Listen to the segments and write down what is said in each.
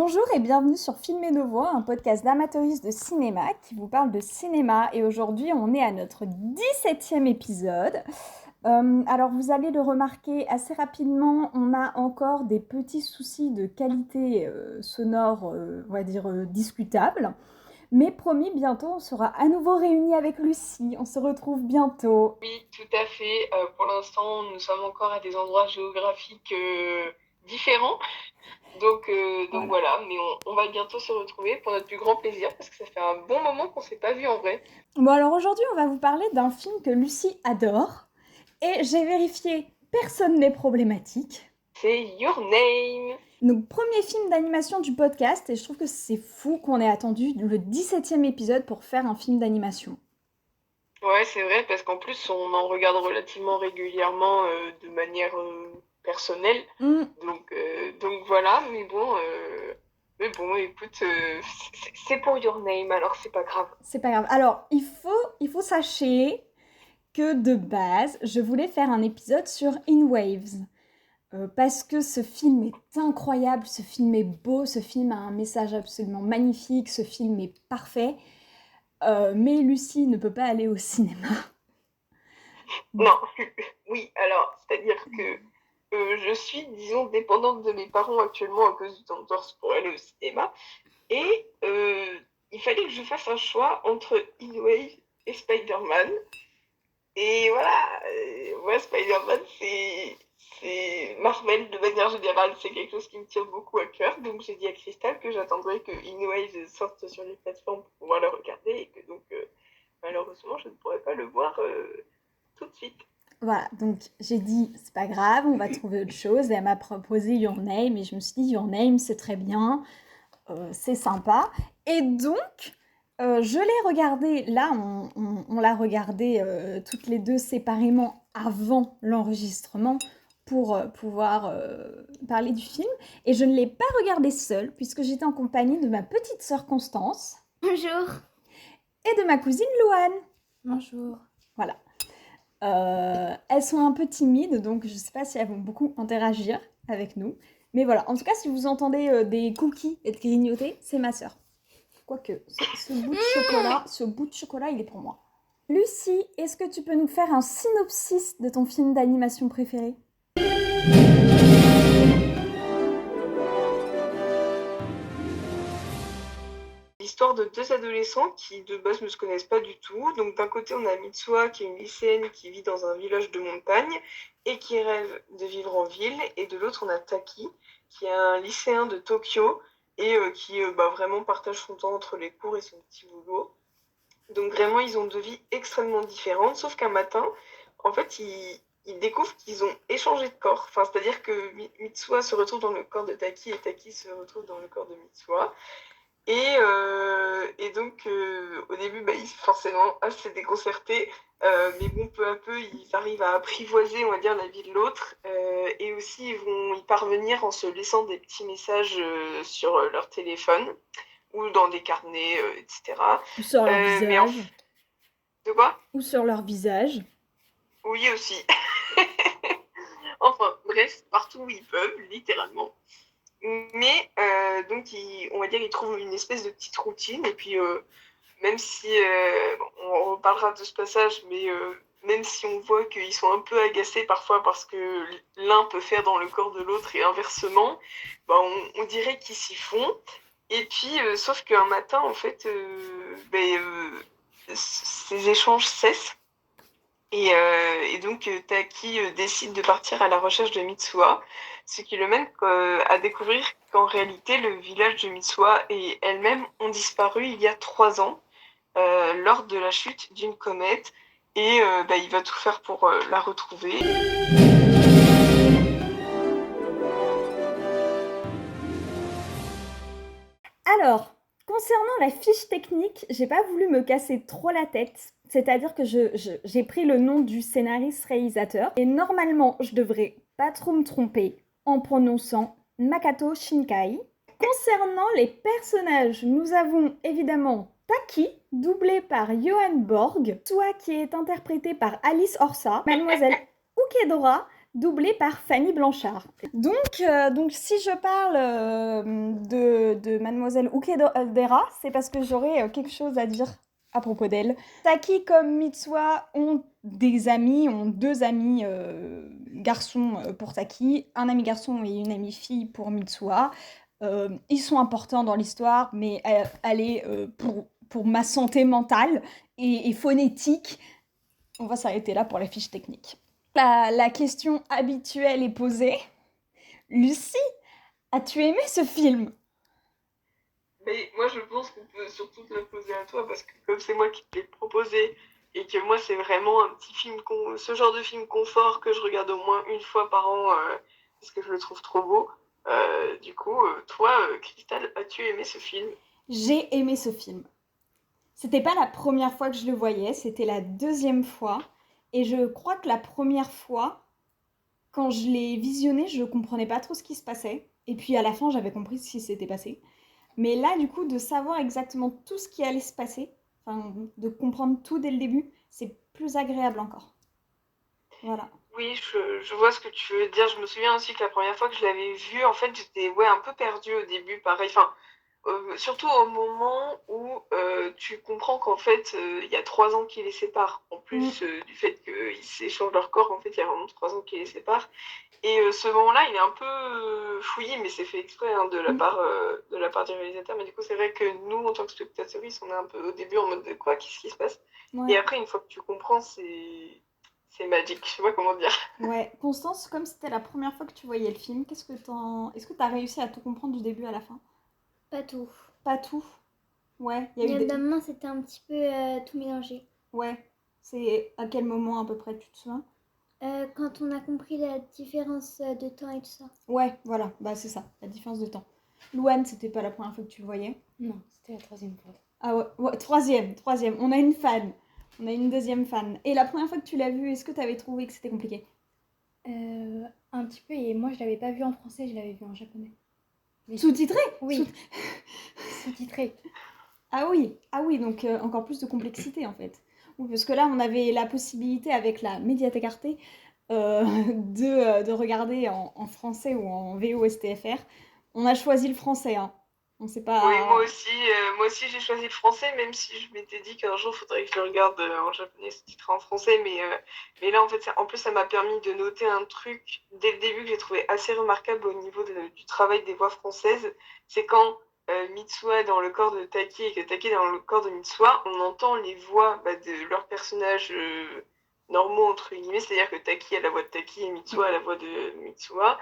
Bonjour et bienvenue sur Film et Novo, un podcast d'amateuristes de cinéma qui vous parle de cinéma. Et aujourd'hui, on est à notre 17e épisode. Alors, vous allez le remarquer assez rapidement, on a encore des petits soucis de qualité sonore, on va dire discutables. Mais promis, bientôt, on sera à nouveau réunis avec Lucie. On se retrouve bientôt. Oui, tout à fait. Pour l'instant, nous sommes encore à des endroits géographiques différents. Donc Voilà. voilà, mais on va bientôt se retrouver pour notre plus grand plaisir parce que ça fait un bon moment qu'on ne s'est pas vu en vrai. Bon, alors aujourd'hui, on va vous parler d'un film que Lucie adore. Et j'ai vérifié, personne n'est problématique. C'est Your Name. Donc, premier film d'animation du podcast, et je trouve que c'est fou qu'on ait attendu le 17e épisode pour faire un film d'animation. Ouais, c'est vrai parce qu'en plus, on en regarde relativement régulièrement de manière personnelle. Donc voilà, mais bon, écoute, c'est pour Your Name, alors c'est pas grave. C'est pas grave. Alors, il faut sachez que de base, je voulais faire un épisode sur In Waves. Parce que ce film est incroyable, ce film est beau, ce film a un message absolument magnifique, ce film est parfait. Mais Lucie ne peut pas aller au cinéma. Non, oui, alors, c'est-à-dire que je suis, disons, dépendante de mes parents actuellement à cause du temps de torse pour aller au cinéma. Et il fallait que je fasse un choix entre In-Wave et Spider-Man. Et voilà, moi, Spider-Man, c'est Marvel de manière générale, c'est quelque chose qui me tient beaucoup à cœur. Donc j'ai dit à Crystal que j'attendrais que In-Wave sorte sur les plateformes pour pouvoir le regarder et que donc malheureusement je ne pourrais pas le voir tout de suite. Voilà, donc j'ai dit, c'est pas grave, on va trouver autre chose. Et elle m'a proposé Your Name, et je me suis dit, Your Name, c'est très bien, c'est sympa. Et donc, je l'ai regardé, là, on l'a regardé toutes les deux séparément avant l'enregistrement pour pouvoir parler du film. Et je ne l'ai pas regardé seule, puisque j'étais en compagnie de ma petite sœur Constance. Bonjour. Et de ma cousine Louane. Bonjour. Voilà. Elles sont un peu timides, donc je ne sais pas si elles vont beaucoup interagir avec nous. Mais voilà, en tout cas, si vous entendez des cookies être grignotés, c'est ma sœur. Quoique, ce bout de chocolat, il est pour moi. Lucie, est-ce que tu peux nous faire un synopsis de ton film d'animation préféré ? L'histoire de deux adolescents qui de base ne se connaissent pas du tout. Donc d'un côté on a Mitsuha qui est une lycéenne qui vit dans un village de montagne et qui rêve de vivre en ville. Et de l'autre on a Taki qui est un lycéen de Tokyo et qui vraiment partage son temps entre les cours et son petit boulot. Donc vraiment ils ont deux vies extrêmement différentes, sauf qu'un matin, en fait ils découvrent qu'ils ont échangé de corps. Enfin, c'est-à-dire que Mitsuha se retrouve dans le corps de Taki et Taki se retrouve dans le corps de Mitsuha. Et donc, au début, ils sont forcément assez déconcertés, mais bon, peu à peu, ils arrivent à apprivoiser, on va dire, la vie de l'autre, et aussi, ils vont y parvenir en se laissant des petits messages sur leur téléphone, ou dans des carnets, etc. Ou sur leur Mais visage. de quoi? Ou sur leur visage. Oui, aussi. Enfin, bref, partout où ils peuvent, littéralement. Mais donc, on va dire, ils trouvent une espèce de petite routine. Et puis, même si, on reparlera de ce passage, mais même si on voit qu'ils sont un peu agacés parfois parce que l'un peut faire dans le corps de l'autre et inversement, on dirait qu'ils s'y font. Et puis, sauf qu'un matin, en fait, ces échanges cessent. Et donc, Taki décide de partir à la recherche de Mitsuha, ce qui le mène à découvrir qu'en réalité, le village de Mitsuha et elle-même ont disparu il y a 3 ans, lors de la chute d'une comète, et il va tout faire pour la retrouver. Alors, concernant la fiche technique, j'ai pas voulu me casser trop la tête. C'est-à-dire que j'ai pris le nom du scénariste-réalisateur. Et normalement, je devrais pas trop me tromper en prononçant Makoto Shinkai. Concernant les personnages, nous avons évidemment Taki, doublé par Johan Borg, soit qui est interprété par Alice Orsa, Mademoiselle Ukedora, doublée par Fanny Blanchard. Donc si je parle de Mademoiselle Ukedera, c'est parce que j'aurais quelque chose à dire à propos d'elle. Taki comme Mitsuha ont des amis, ont deux amis garçons pour Taki, un ami garçon et une amie fille pour Mitsuha. Ils sont importants dans l'histoire, mais elle est pour ma santé mentale et phonétique. On va s'arrêter là pour la fiche technique. La question habituelle est posée. Lucie, as-tu aimé ce film? Mais moi, je pense qu'on peut surtout te le poser à toi parce que comme c'est moi qui te l'ai proposé et que moi, c'est vraiment un petit film, ce genre de film confort que je regarde au moins une fois par an parce que je le trouve trop beau. Du coup, toi, Cristal, as-tu aimé ce film? J'ai aimé ce film. C'était pas la première fois que je le voyais, c'était la deuxième fois. Et je crois que la première fois, quand je l'ai visionné, je comprenais pas trop ce qui se passait. Et puis à la fin, j'avais compris ce qui s'était passé. Mais là, du coup, de savoir exactement tout ce qui allait se passer, enfin, de comprendre tout dès le début, c'est plus agréable encore. Voilà. Oui, je vois ce que tu veux dire. Je me souviens aussi que la première fois que je l'avais vu, en fait, j'étais ouais, un peu perdue au début, pareil. Enfin, surtout au moment où tu comprends qu'en fait, il y a 3 ans qui les séparent. En Mm. plus du fait qu'ils s'échangent leur corps, en fait, il y a vraiment 3 ans qui les séparent. Et ce moment-là, il est un peu fouillis, mais c'est fait exprès hein, de la part du réalisateur. Mais du coup, c'est vrai que nous, en tant que spectatrices, on est un peu au début en mode de quoi, qu'est-ce qui se passe? Et Ouais. après, une fois que tu comprends, c'est magique. Je sais pas comment dire. Ouais. Constance, comme c'était la première fois que tu voyais le film, qu'est-ce que t'en... Est-ce que t'as réussi à tout comprendre du début à la fin? Pas tout. Pas tout. Ouais, il y a Il y eu a des... d'un moment, c'était un petit peu tout mélangé. Ouais. C'est à quel moment à peu près, tu te souviens? Quand on a compris la différence de temps et tout ça. Ouais, voilà. Bah c'est ça, la différence de temps. Louane, c'était pas la première fois que tu le voyais? Non, c'était la troisième fois. Ah ouais, ouais, troisième. On a une fan. On a une deuxième fan. Et la première fois que tu l'as vu, est-ce que tu avais trouvé que c'était compliqué? Un petit peu, et moi je l'avais pas vu en français, je l'avais vu en japonais. Mais Sous-titré? Oui, sous-titré. Ah oui, donc encore plus de complexité en fait. Oui, parce que là, on avait la possibilité avec la Mediathèque Arte de regarder en français ou en VO STFR. On a choisi le français, hein. On sait Oui, pas... moi aussi j'ai choisi le français, même si je m'étais dit qu'un jour il faudrait que je le regarde en japonais sous-titré en français. Mais là, en fait, en plus, ça m'a permis de noter un truc dès le début que j'ai trouvé assez remarquable au niveau du travail des voix françaises. C'est quand Mitsuha est dans le corps de Taki et que Taki est dans le corps de Mitsuha, on entend les voix bah, de leurs personnages normaux, entre guillemets. C'est-à-dire que Taki a la voix de Taki et Mitsuha a la voix de Mitsuha.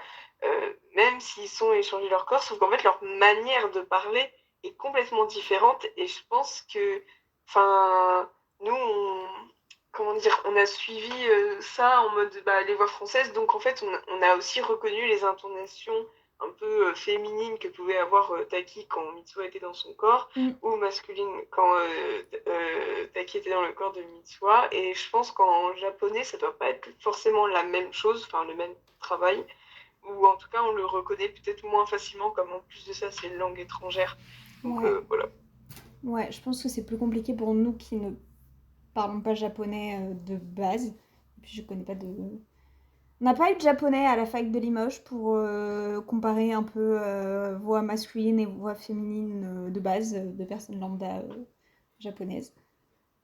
Même s'ils sont échangés leur corps, sauf qu'en fait leur manière de parler est complètement différente et je pense que, enfin, nous, comment dire, on a suivi ça en mode bah, les voix françaises, donc en fait on a aussi reconnu les intonations un peu féminines que pouvait avoir Taki quand Mitsuha était dans son corps, Mm. ou masculines quand Taki était dans le corps de Mitsuha, et je pense qu'en japonais ça doit pas être forcément la même chose, enfin le même travail, ou en tout cas on le reconnaît peut-être moins facilement comme en plus de ça c'est une langue étrangère. Donc Ouais. voilà. Ouais, je pense que c'est plus compliqué pour nous qui ne parlons pas japonais de base. Et puis je connais pas de... On n'a pas eu de japonais à la fac de Limoges pour comparer un peu voix masculine et voix féminine de base de personnes lambda japonaises.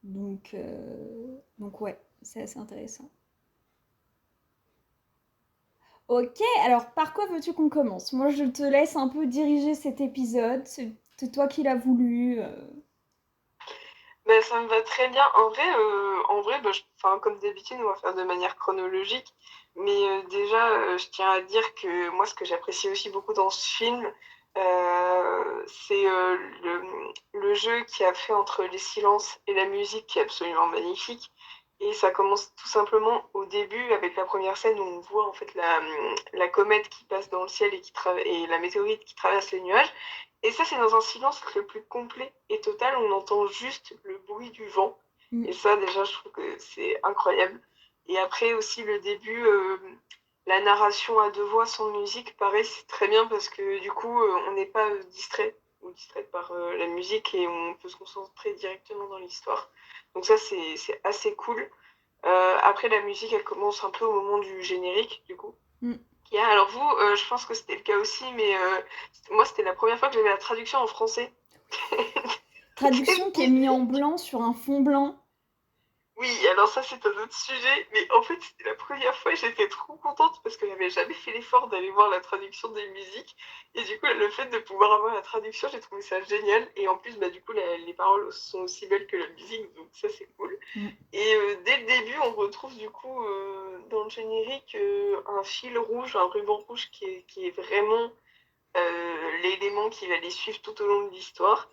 Donc ouais, c'est assez intéressant. Ok, alors par quoi veux-tu qu'on commence? Moi je te laisse un peu diriger cet épisode, c'est toi qui l'as voulu. Ben, ça me va très bien. En vrai bah, comme d'habitude, on va faire de manière chronologique. Mais déjà, je tiens à dire que moi, ce que j'apprécie aussi beaucoup dans ce film, c'est le jeu qui a fait entre les silences et la musique qui est absolument magnifique. Et ça commence tout simplement au début avec la première scène où on voit en fait la comète qui passe dans le ciel et la météorite qui traverse les nuages. Et ça, c'est dans un silence le plus complet et total. On entend juste le bruit du vent. Mm. Et ça, déjà, je trouve que c'est incroyable. Et après aussi, le début, la narration à deux voix sans musique, pareil, c'est très bien parce que du coup, on n'est pas distrait ou distrait par la musique et on peut se concentrer directement dans l'histoire. Donc ça, c'est assez cool. Après, la musique, elle commence un peu au moment du générique, du coup. Mm. Alors vous, je pense que c'était le cas aussi, mais moi, c'était la première fois que j'avais la traduction en français. Traduction qui est mise en blanc sur un fond blanc. Oui, alors ça c'est un autre sujet, mais en fait c'était la première fois et j'étais trop contente parce que j'avais jamais fait l'effort d'aller voir la traduction des musiques et du coup le fait de pouvoir avoir la traduction j'ai trouvé ça génial et en plus bah du coup les paroles sont aussi belles que la musique donc ça c'est cool. Mm. Et dès le début on retrouve du coup dans le générique un fil rouge, un ruban rouge qui est vraiment l'élément qui va les suivre tout au long de l'histoire,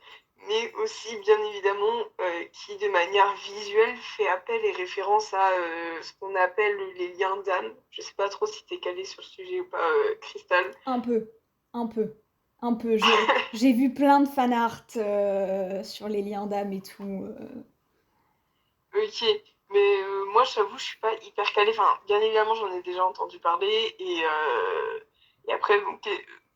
mais aussi bien évidemment qui de manière visuelle fait appel et référence à ce qu'on appelle les liens d'âme. Je sais pas trop si t'es calé sur le sujet ou pas, Crystal. Un peu, un peu, un peu. J'ai vu plein de fan art sur les liens d'âme et tout. Ok, mais moi j'avoue je suis pas hyper calée. Enfin, bien évidemment j'en ai déjà entendu parler et après bon,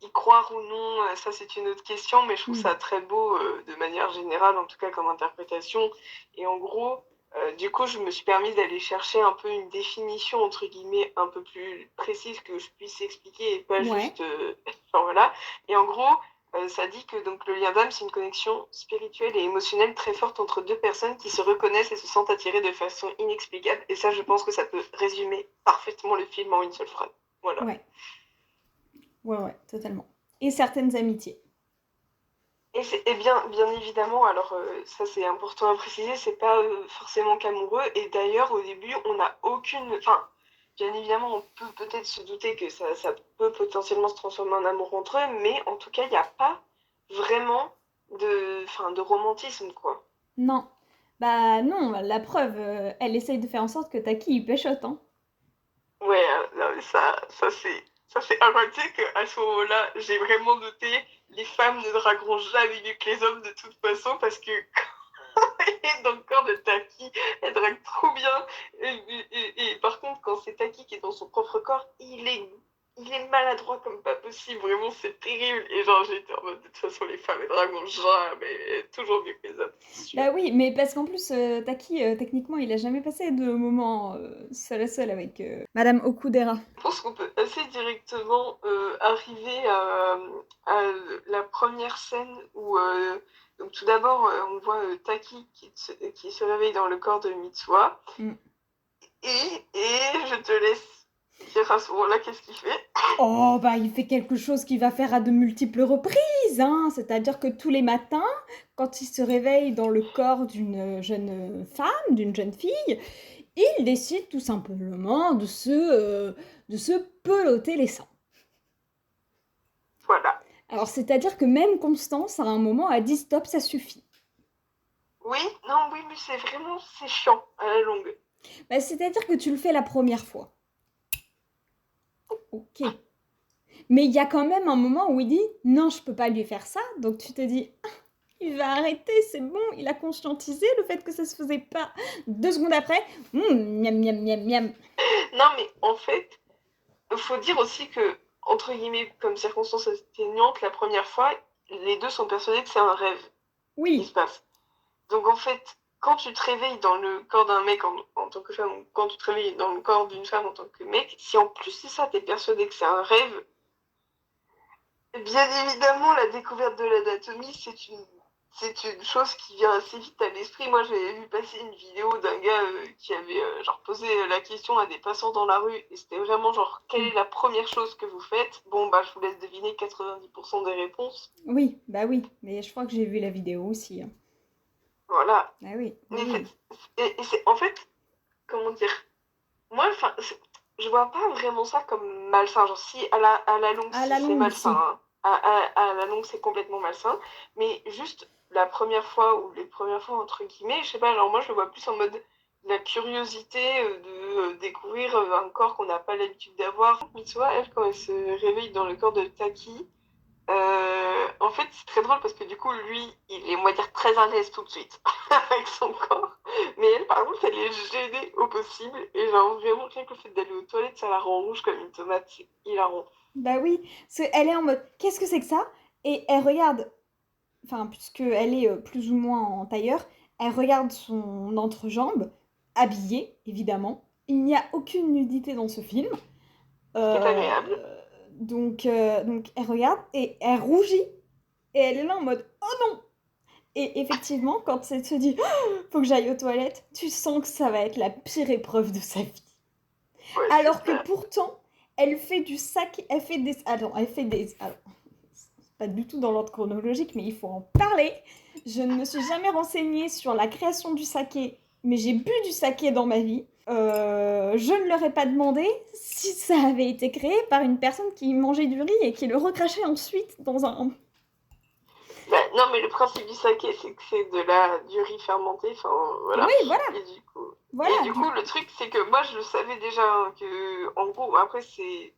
y croire ou non, ça c'est une autre question, mais je trouve Mm. ça très beau de manière générale, en tout cas comme interprétation. Et en gros, du coup je me suis permise d'aller chercher un peu une définition entre guillemets un peu plus précise que je puisse expliquer et pas Ouais, juste, enfin voilà. Et en gros. Ça dit que donc le lien d'âme, c'est une connexion spirituelle et émotionnelle très forte entre deux personnes qui se reconnaissent et se sentent attirées de façon inexplicable. Et ça, je pense que ça peut résumer parfaitement le film en une seule phrase. Voilà. ouais, ouais, totalement. Et certaines amitiés. Et bien évidemment, alors ça c'est important à préciser, c'est pas forcément qu'amoureux. Et d'ailleurs, au début, on n'a aucune. Enfin, bien évidemment, on peut peut-être se douter que ça peut potentiellement se transformer en amour entre eux, mais en tout cas, il n'y a pas vraiment de romantisme, quoi. Non. Bah non, la preuve, elle essaye de faire en sorte que Taki il péchote, hein. Ouais, non, mais ça c'est un tu sais qu'à ce moment-là, j'ai vraiment noté les femmes ne dragueront jamais mieux que les hommes de toute façon parce que dans le corps de Taki, elle drague trop bien. Et par contre, quand c'est Taki qui est dans son propre corps, il est maladroit comme pas possible. Vraiment, c'est terrible. Et genre, j'étais en mode, de toute façon, les femmes, elles draguent jamais, toujours mieux que les hommes, c'est sûr. Bah oui, mais parce qu'en plus, Taki, techniquement, il a jamais passé de moment seul à seul avec Madame Okudera. Je pense qu'on peut assez directement arriver à la première scène où, donc tout d'abord, on voit Taki qui se réveille dans le corps de Mitsuha. Mm. Et je te laisse dire à ce moment-là qu'est-ce qu'il fait. Oh, bah il fait quelque chose qu'il va faire à de multiples reprises, hein. C'est-à-dire que tous les matins, quand il se réveille dans le corps d'une jeune femme, d'une jeune fille, il décide tout simplement de se peloter les seins. Voilà. Alors, c'est-à-dire que même Constance, à un moment, a dit stop, ça suffit. Oui, non, oui, mais c'est chiant à la longue. Bah, c'est-à-dire que tu le fais la première fois. Ok. Mais il y a quand même un moment où il dit non, je peux pas lui faire ça. Donc tu te dis ah, il va arrêter, c'est bon, il a conscientisé le fait que ça se faisait pas. 2 secondes après, miam miam miam miam. Non, mais en fait, il faut dire aussi que, entre guillemets, comme circonstance atténuante, la première fois, les deux sont persuadés que c'est un rêve qui se Oui, passe. Donc en fait, quand tu te réveilles dans le corps d'un mec en tant que femme, ou quand tu te réveilles dans le corps d'une femme en tant que mec, si en plus de ça, t'es persuadé que c'est un rêve, bien évidemment, la découverte de l'anatomie, c'est une chose qui vient assez vite à l'esprit. Moi, j'avais vu passer une vidéo d'un gars qui avait genre posé la question à des passants dans la rue et c'était vraiment genre quelle est la première chose que vous faites? Bon, bah, je vous laisse deviner 90% des réponses. oui, bah oui. Mais je crois que j'ai vu la vidéo aussi, hein. Voilà. Ah oui, oui, Mais oui. c'est en fait, comment dire, moi, enfin, je vois pas vraiment ça comme malsain. Genre, si à la longue, À si la c'est longue, malsain, si. hein. À la longue, c'est complètement malsain. Mais juste la première fois ou les premières fois, entre guillemets, je sais pas, alors moi, je le vois plus en mode la curiosité de découvrir un corps qu'on n'a pas l'habitude d'avoir. Mitsuha, elle, quand elle se réveille dans le corps de Taki, en fait, c'est très drôle parce que du coup, lui, il est, on va dire, très à l'aise tout de suite avec son corps. Mais elle, par contre, elle est gênée au possible. Et genre, vraiment, rien que le fait d'aller aux toilettes, ça la rend rouge comme une tomate. C'est hilarant. Bah oui. Parce qu'elle est en mode qu'est-ce que c'est que ça? Et elle regarde, enfin, puisqu'elle est plus ou moins en tailleur, elle regarde son entrejambe habillées, évidemment. Il n'y a aucune nudité dans ce film. C'est agréable. Donc elle regarde et elle rougit. Et elle est là en mode « Oh non !» Et effectivement, quand elle se dit oh, « Faut que j'aille aux toilettes », tu sens que ça va être la pire épreuve de sa vie. Ouais, Alors c'est que clair. pourtant, elle fait du saké, elle fait des... Alors, c'est pas du tout dans l'ordre chronologique, mais il faut en parler. Je ne me suis jamais renseignée sur la création du saké, mais j'ai bu du saké dans ma vie. Je ne leur ai pas demandé si ça avait été créé par une personne qui mangeait du riz et qui le recrachait ensuite dans un... Bah, non, mais le principe du saké, c'est que c'est du riz fermenté, enfin voilà. Oui, voilà, Et du coup, voilà. le truc, c'est que moi, je le savais déjà, hein, que, en gros, après, c'est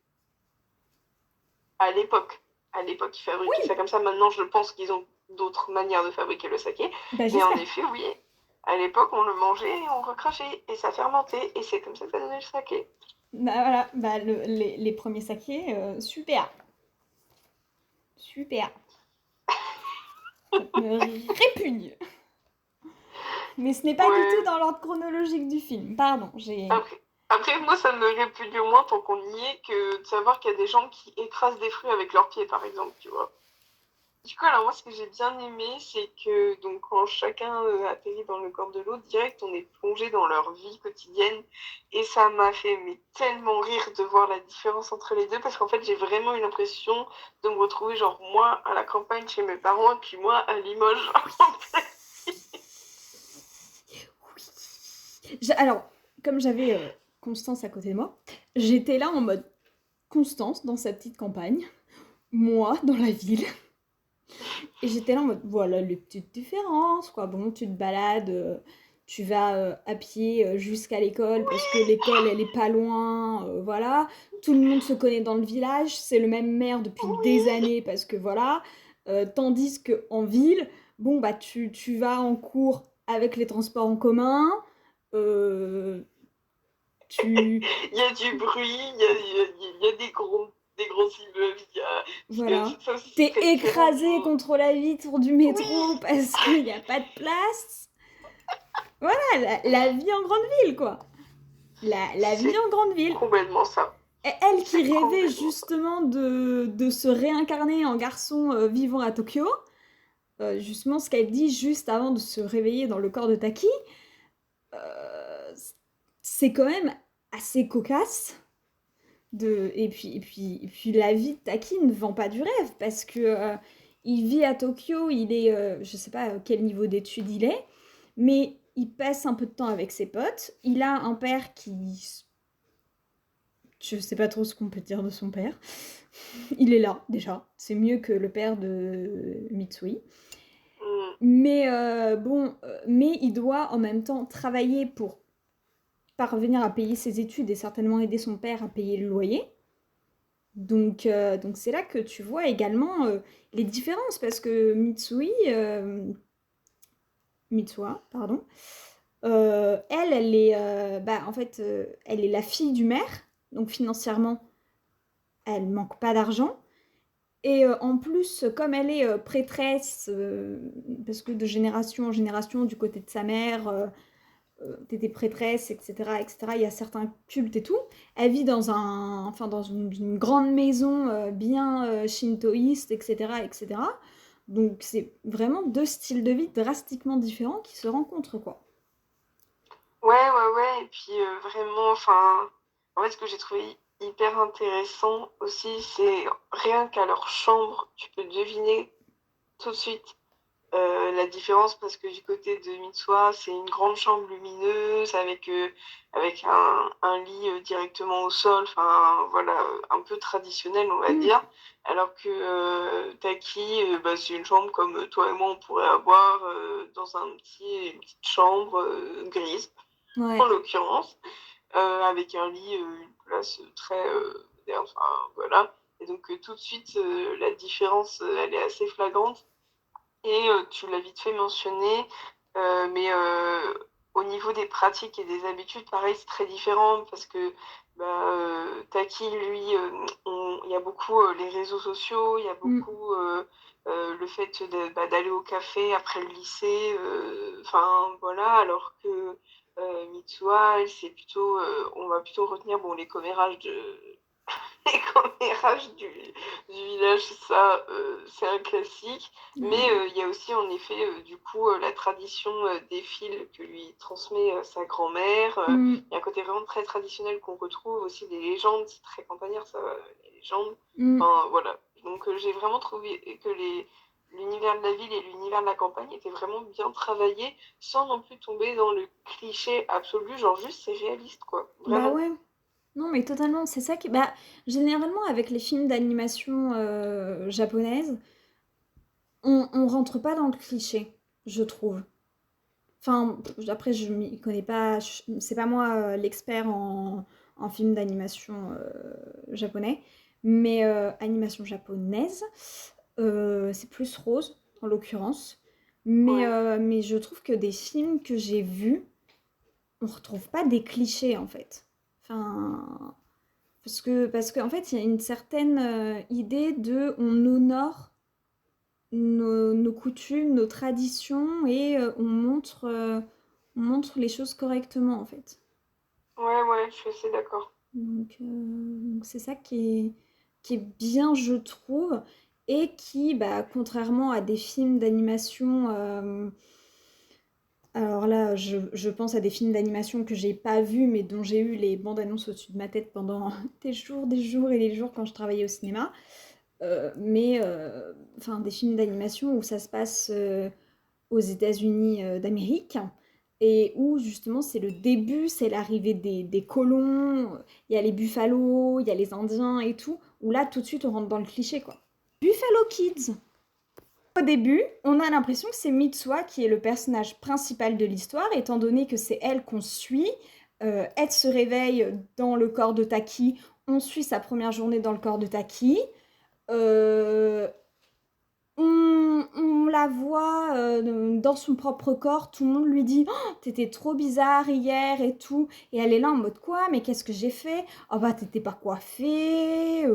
à l'époque. À l'époque, ils fabriquaient Oui, ça comme ça. Maintenant, je pense qu'ils ont d'autres manières de fabriquer le saké. bah Mais en j'espère. effet, oui, à l'époque, on le mangeait et on recrachait. Et ça fermentait. Et c'est comme ça que ça donnait le saké. Bah voilà, bah les premiers sakés, super, super. Ça me répugne. Mais ce n'est pas du tout Ouais. dans l'ordre chronologique du film, pardon, j'ai... Après, moi, ça me répugne moins tant qu'on y est que de savoir qu'il y a des gens qui écrasent des fruits avec leurs pieds, par exemple, tu vois. Du coup, alors moi, ce que j'ai bien aimé, c'est que donc quand chacun atterrit dans le corps de l'autre, direct, on est plongé dans leur vie quotidienne. Et ça m'a fait mais, tellement rire de voir la différence entre les deux, parce qu'en fait, j'ai vraiment eu l'impression de me retrouver, genre, moi, à la campagne chez mes parents, et puis moi, à Limoges. Alors, comme j'avais Constance à côté de moi, j'étais là en mode Constance dans sa petite campagne, moi dans la ville. Et j'étais là en mode, voilà les petites différences, quoi. Bon, tu te balades, tu vas à pied jusqu'à l'école parce que l'école, elle est pas loin, voilà. Tout le monde se connaît dans le village, c'est le même maire depuis des Oui, années parce que voilà. Tandis qu'en ville, bon, bah, tu vas en cours avec les transports en commun, euh, tu... il y a du bruit, il y a des gros immeubles, Voilà. ça aussi, c'est T'es très différent écrasé contre la vitre du métro Oui, parce qu'il n'y a pas de place. Voilà, la vie en grande ville, quoi. La vie c'est en grande ville. complètement ça. Et elle qui C'est rêvait complètement ça. justement de se réincarner en garçon vivant à Tokyo, justement ce qu'elle dit juste avant de se réveiller dans le corps de Taki, euh, c'est quand même assez cocasse. Et puis la vie de Taki ne vend pas du rêve parce que il vit à Tokyo, il est, je sais pas quel niveau d'études il est, mais il passe un peu de temps avec ses potes. Il a un père qui, je sais pas trop ce qu'on peut dire de son père. Il est là déjà, c'est mieux que le père de Mitsui. Mm. Mais bon, mais il doit en même temps travailler pour parvenir à payer ses études et certainement aider son père à payer le loyer. Donc c'est là que tu vois également les différences parce que Mitsuha, pardon, elle est, bah, en fait, elle est la fille du maire, donc financièrement, elle manque pas d'argent. Et en plus, comme elle est prêtresse, parce que de génération en génération, du côté de sa mère, t'étais prêtresse, etc., etc., il y a certains cultes et tout. Elle vit dans une grande maison bien shintoïste, etc., etc. Donc c'est vraiment deux styles de vie drastiquement différents qui se rencontrent, quoi. Ouais, ouais, ouais. Et puis vraiment, enfin, en fait, ce que j'ai trouvé hyper intéressant aussi, c'est rien qu'à leur chambre, tu peux deviner tout de suite la différence parce que du côté de Mitsuha, c'est une grande chambre lumineuse avec un lit directement au sol, enfin voilà, un peu traditionnel, on va Mm, dire. Alors que Taki, bah, c'est une chambre comme toi et moi, on pourrait avoir dans une petite chambre grise, en ouais. l'occurrence, avec un lit, une place très moderne, enfin voilà. Et donc tout de suite, la différence, elle est assez flagrante. Et tu l'as vite fait mentionner, mais au niveau des pratiques et des habitudes, pareil, c'est très différent parce que bah, Taki, lui, il y a beaucoup les réseaux sociaux, il y a Mm. beaucoup le fait d'aller au café après le lycée, enfin voilà, alors que Mitsuha, elle, c'est plutôt, on va plutôt retenir bon, les commérages les commérages du village, ça, c'est un classique. Mais il y a aussi en effet, du coup, la tradition des fils que lui transmet sa grand-mère. Mm, Il y a un côté vraiment très traditionnel qu'on retrouve aussi des légendes, c'est très campagnard, ça, les légendes. mm. Enfin, voilà. Donc j'ai vraiment trouvé que l'univers de la ville et l'univers de la campagne étaient vraiment bien travaillés, sans non plus tomber dans le cliché absolu, genre juste c'est réaliste, quoi. Bah Vraiment. ouais. Non, mais totalement, c'est ça qui... Bah, généralement, avec les films d'animation japonaises, on rentre pas dans le cliché, je trouve. Enfin, après, je m'y connais pas, c'est pas moi l'expert en films d'animation japonais, mais animation japonaise, c'est plus rose, en l'occurrence. Ouais. Mais je trouve que des films que j'ai vus, on retrouve pas des clichés, en fait. Enfin, parce que en fait, il y a une certaine idée de on honore nos coutumes, nos traditions et on montre les choses correctement en fait. Ouais, ouais, je suis assez d'accord. Donc c'est ça qui est bien, je trouve, et qui, bah, contrairement à des films d'animation, alors là, je pense à des films d'animation que j'ai pas vus, mais dont j'ai eu les bandes annonces au-dessus de ma tête pendant des jours et des jours quand je travaillais au cinéma. Enfin, des films d'animation où ça se passe aux États-Unis d'Amérique et où justement c'est le début, c'est l'arrivée des colons, il y a les buffalos, il y a les Indiens et tout, où là tout de suite on rentre dans le cliché quoi. Buffalo Kids. Au début, on a l'impression que c'est Mitsuha qui est le personnage principal de l'histoire, étant donné que c'est elle qu'on suit. Elle se réveille dans le corps de Taki, on suit sa première journée dans le corps de Taki. Euh, on la voit dans son propre corps, tout le monde lui dit oh, t'étais trop bizarre hier et tout. Et elle est là en mode quoi? Mais qu'est-ce que j'ai fait? Oh bah t'étais pas coiffée,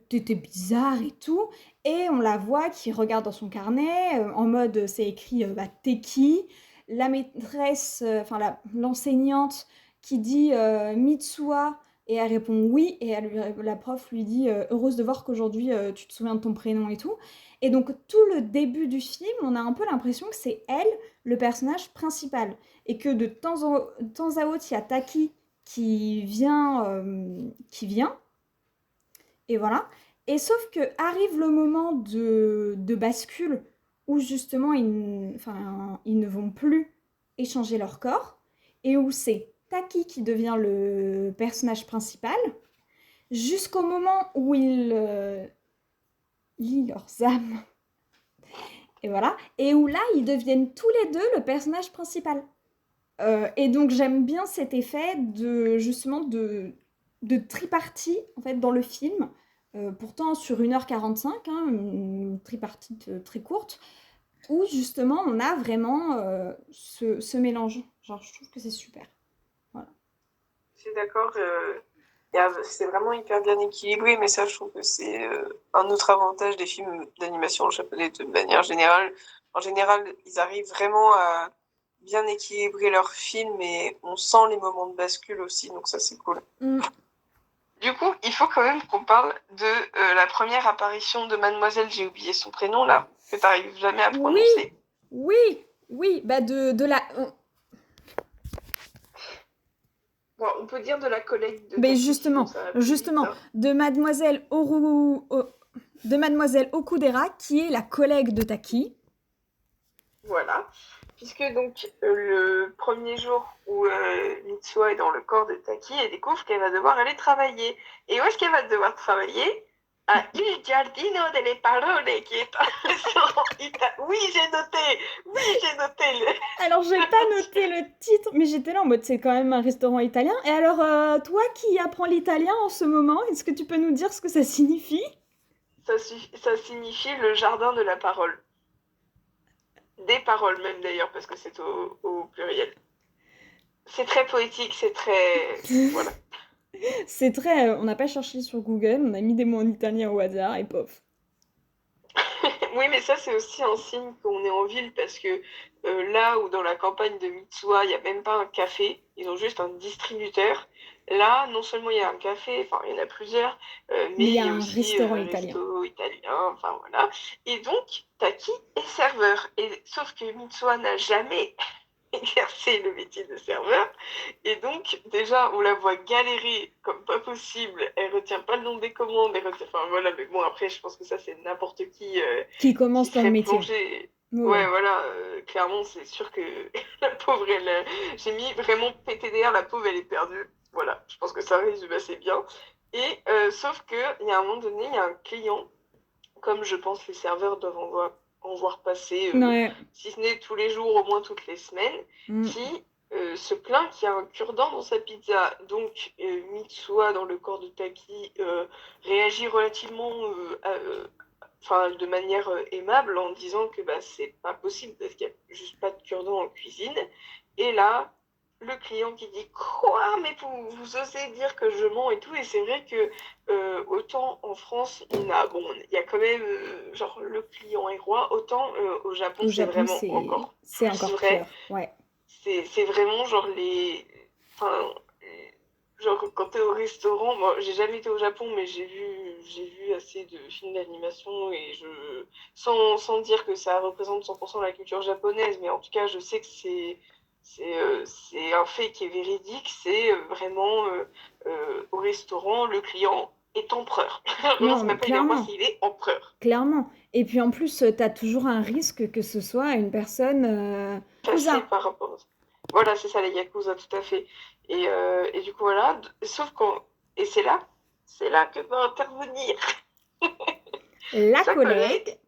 t'étais bizarre et tout. Et on la voit qui regarde dans son carnet, en mode c'est écrit bah, t'es qui? La maîtresse, enfin l'enseignante qui dit Mitsuha. Et elle répond oui, et la prof lui dit heureuse de voir qu'aujourd'hui tu te souviens de ton prénom et tout. Et donc tout le début du film, on a un peu l'impression que c'est elle le personnage principal. Et que de temps à autre, il y a Taki qui vient, et voilà. Et sauf que arrive le moment de bascule où justement enfin, ils ne vont plus échanger leur corps, et où c'est Taki qui devient le personnage principal, jusqu'au moment où ils lient leurs âmes. Et voilà. Et où là, ils deviennent tous les deux le personnage principal. Et donc, j'aime bien cet effet de, justement, de tripartie, en fait, dans le film. Pourtant, sur 1h45, hein, une tripartite très courte, où, justement, on a vraiment ce mélange. Genre, je trouve que c'est super. Voilà. Je suis d'accord. C'est vraiment hyper bien équilibré, mais ça, je trouve que c'est un autre avantage des films d'animation japonais de manière générale. En général, ils arrivent vraiment à bien équilibrer leurs films et on sent les moments de bascule aussi, donc ça, c'est cool. Mm. Du coup, il faut quand même qu'on parle de la première apparition de Mademoiselle, j'ai oublié son prénom là, que t'arrives jamais à prononcer. Oui, bah de la... Bon, on peut dire de la collègue de Mais Taki, justement, sinon ça va plus vite, hein. de Mademoiselle Okudera, qui est la collègue de Taki. Voilà. Puisque donc le premier jour où Mitsuha est dans le corps de Taki, elle découvre qu'elle va devoir aller travailler. Et où est-ce qu'elle va devoir travailler? À Il Giardino delle Parole, qui est un restaurant italien. Oui, j'ai noté. Alors, j'ai pas noté le titre, mais j'étais là en mode c'est quand même un restaurant italien. Et alors, toi qui apprends l'italien en ce moment, est-ce que tu peux nous dire ce que ça signifie? Ça signifie le jardin de la parole. Des paroles même d'ailleurs, parce que c'est au pluriel. C'est très poétique, c'est très... Voilà. C'est très... on n'a pas cherché sur Google, on a mis des mots en italien au hasard et pof. Oui, mais ça, c'est aussi un signe qu'on est en ville parce que là où dans la campagne de Mitsuwa, il n'y a même pas un café, ils ont juste un distributeur. Là, non seulement il y a un café, enfin, il y en a plusieurs, Mais mais il y il a y a un aussi restaurant un italien. resto italien, enfin voilà. Et donc, Taki est serveur. Et, sauf que Mitsuwa n'a jamais exercer le métier de serveur. Et donc, déjà, on la voit galérer comme pas possible. Elle retient pas le nom des commandes. Enfin, voilà. Mais bon, après, je pense que ça, c'est n'importe Qui qui commence dans le serait métier. plongé. Oui, Ouais, oui. voilà. Clairement, c'est sûr que la pauvre, j'ai mis vraiment PTDR, la pauvre, elle est perdue. Voilà. Je pense que ça résume assez bien. Et sauf qu'il y a un moment donné, il y a un client comme je pense les serveurs doivent en voir passer, Ouais. si ce n'est tous les jours, au moins toutes les semaines, Mm. qui se plaint qu'il y a un cure-dent dans sa pizza. Donc, Mitsuha, dans le corps de Taki, réagit relativement enfin, de manière aimable en disant que bah, c'est pas possible parce qu'il n'y a juste pas de cure-dent en cuisine. Et là, le client qui dit quoi, mais vous osez dire que je mens et tout. Et c'est vrai que autant en France, il y a quand même genre le client est roi, autant au Japon, Au c'est Japon, vraiment encore c'est plus encore vrai. pire. Ouais. C'est vraiment genre enfin, genre quand t'es au restaurant, moi j'ai jamais été au Japon, mais j'ai vu assez de films d'animation et sans dire que ça représente 100% la culture japonaise, mais en tout cas je sais que c'est un fait qui est véridique, c'est vraiment au restaurant, le client est empereur. Vraiment, Non, c'est mais même pas il est roi, clairement. c'est il est empereur. Clairement. Et puis en plus, tu as toujours un risque que ce soit une personne Passé cousin. par rapport à ça. Voilà, c'est ça, les Yakuza, tout à fait. Et du coup, voilà. Sauf quand. Et c'est là que va intervenir La sa collègue. collègue,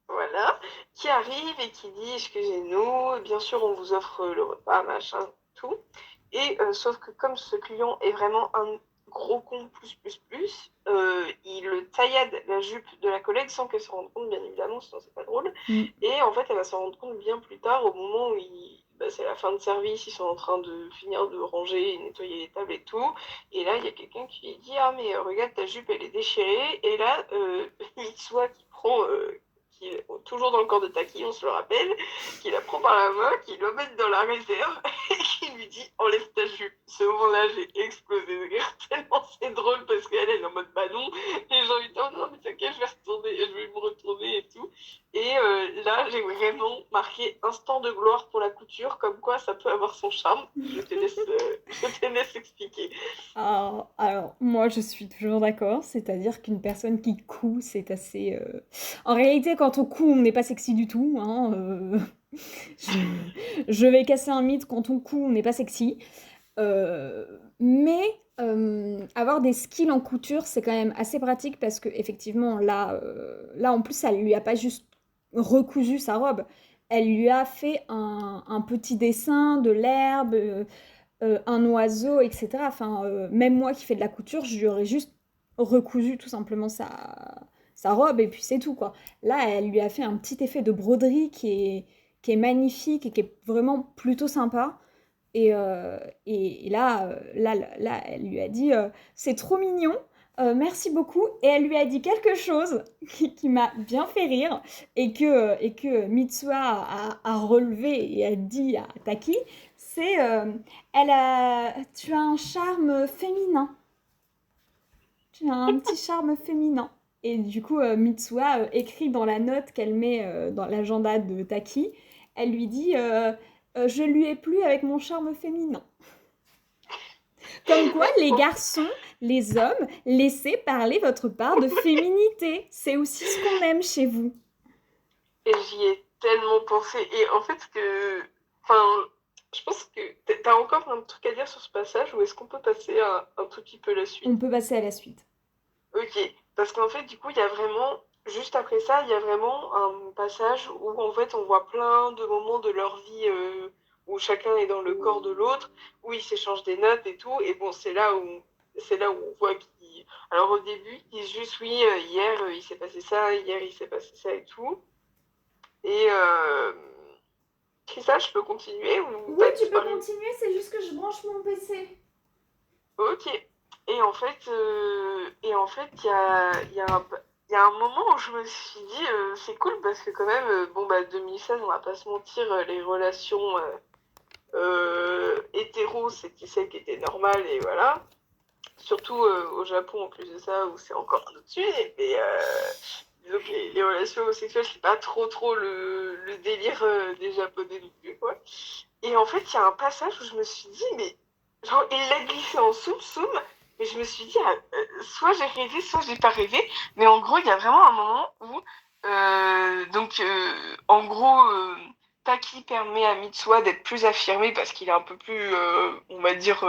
voilà, qui arrive et qui dit excusez-nous, bien sûr, on vous offre le repas, machin, tout. Et sauf que comme ce client est vraiment un gros con il taillade la jupe de la collègue sans qu'elle se rende compte, bien évidemment, sinon c'est pas drôle. Mm. Et en fait, elle va s'en rendre compte bien plus tard, au moment où c'est la fin de service, ils sont en train de finir de ranger et nettoyer les tables et tout. Et là, il y a quelqu'un qui lui dit ah mais regarde, ta jupe, elle est déchirée. Et là, Mitsuha qui prend, qui est toujours dans le corps de Taki, on se le rappelle, qui la prend par la main, qui le met dans la réserve et qui lui dit enlève ta jupe. Ce moment-là, j'ai explosé de rire tellement c'est drôle parce qu'elle est en mode bah non. Et j'ai envie de dire oh non mais t'inquiète, je vais me retourner et tout. Et là, j'ai vraiment marqué instant de gloire pour la couture, comme quoi ça peut avoir son charme. Je te laisse expliquer. Alors, moi, je suis toujours d'accord. C'est-à-dire qu'une personne qui coud, c'est assez... En réalité, quand on coud, on n'est pas sexy du tout. Hein, je... je vais casser un mythe. Quand on coud, on n'est pas sexy. Mais avoir des skills en couture, c'est quand même assez pratique parce que effectivement, là en plus, elle lui a pas juste recousu sa robe, elle lui a fait un petit dessin de l'herbe, un oiseau, etc. Enfin, même moi qui fais de la couture, je lui aurais juste recousu tout simplement sa robe et puis c'est tout quoi. Là, elle lui a fait un petit effet de broderie qui est magnifique et qui est vraiment plutôt sympa. Et là, elle lui a dit c'est trop mignon, merci beaucoup. Et elle lui a dit quelque chose qui m'a bien fait rire et que Mitsuha a relevé et a dit à Taki c'est tu as un charme féminin. Tu as un petit charme féminin. Et du coup, Mitsuha écrit dans la note qu'elle met dans l'agenda de Taki, elle lui dit je lui ai plu avec mon charme féminin. Comme quoi, Mais les garçons, les hommes, laissez parler votre part de féminité. C'est aussi ce qu'on aime chez vous. et j'y ai tellement pensé. Et en fait, enfin, je pense que t'as encore un truc à dire sur ce passage ou est-ce qu'on peut passer à un tout petit peu la On suite? peut passer à la suite. Ok, parce qu'en fait, du coup, il y a vraiment, juste après ça, il y a vraiment un passage où en fait, on voit plein de moments de leur vie où chacun est dans le corps de l'autre, où ils s'échangent des notes et tout. Et bon, c'est là où on voit qu'ils, alors au début, ils disent juste oui, hier il s'est passé ça, hier il s'est passé ça et tout. Et Chrysa, je peux continuer ou Oui, t'as tu peux disparu? continuer, c'est juste que je branche mon PC. Ok. Et en fait, il y a un, il y a un moment où je me suis dit, c'est cool parce que quand même, bon, bah, 2016, on va pas se mentir, les relations hétéros, c'était celle qui était normale et voilà. Surtout au Japon, en plus de ça, où c'est encore un autre sujet. Mais disons que les relations homosexuelles, c'est pas trop le délire des Japonais non plus, quoi. Et en fait, il y a un passage où je me suis dit, mais genre, il l'a glissé en soum-soum. Et je me suis dit, soit j'ai rêvé, soit j'ai pas rêvé. Mais en gros, il y a vraiment un moment où, en gros, Taki permet à Mitsuha d'être plus affirmé parce qu'il est un peu plus, on va dire,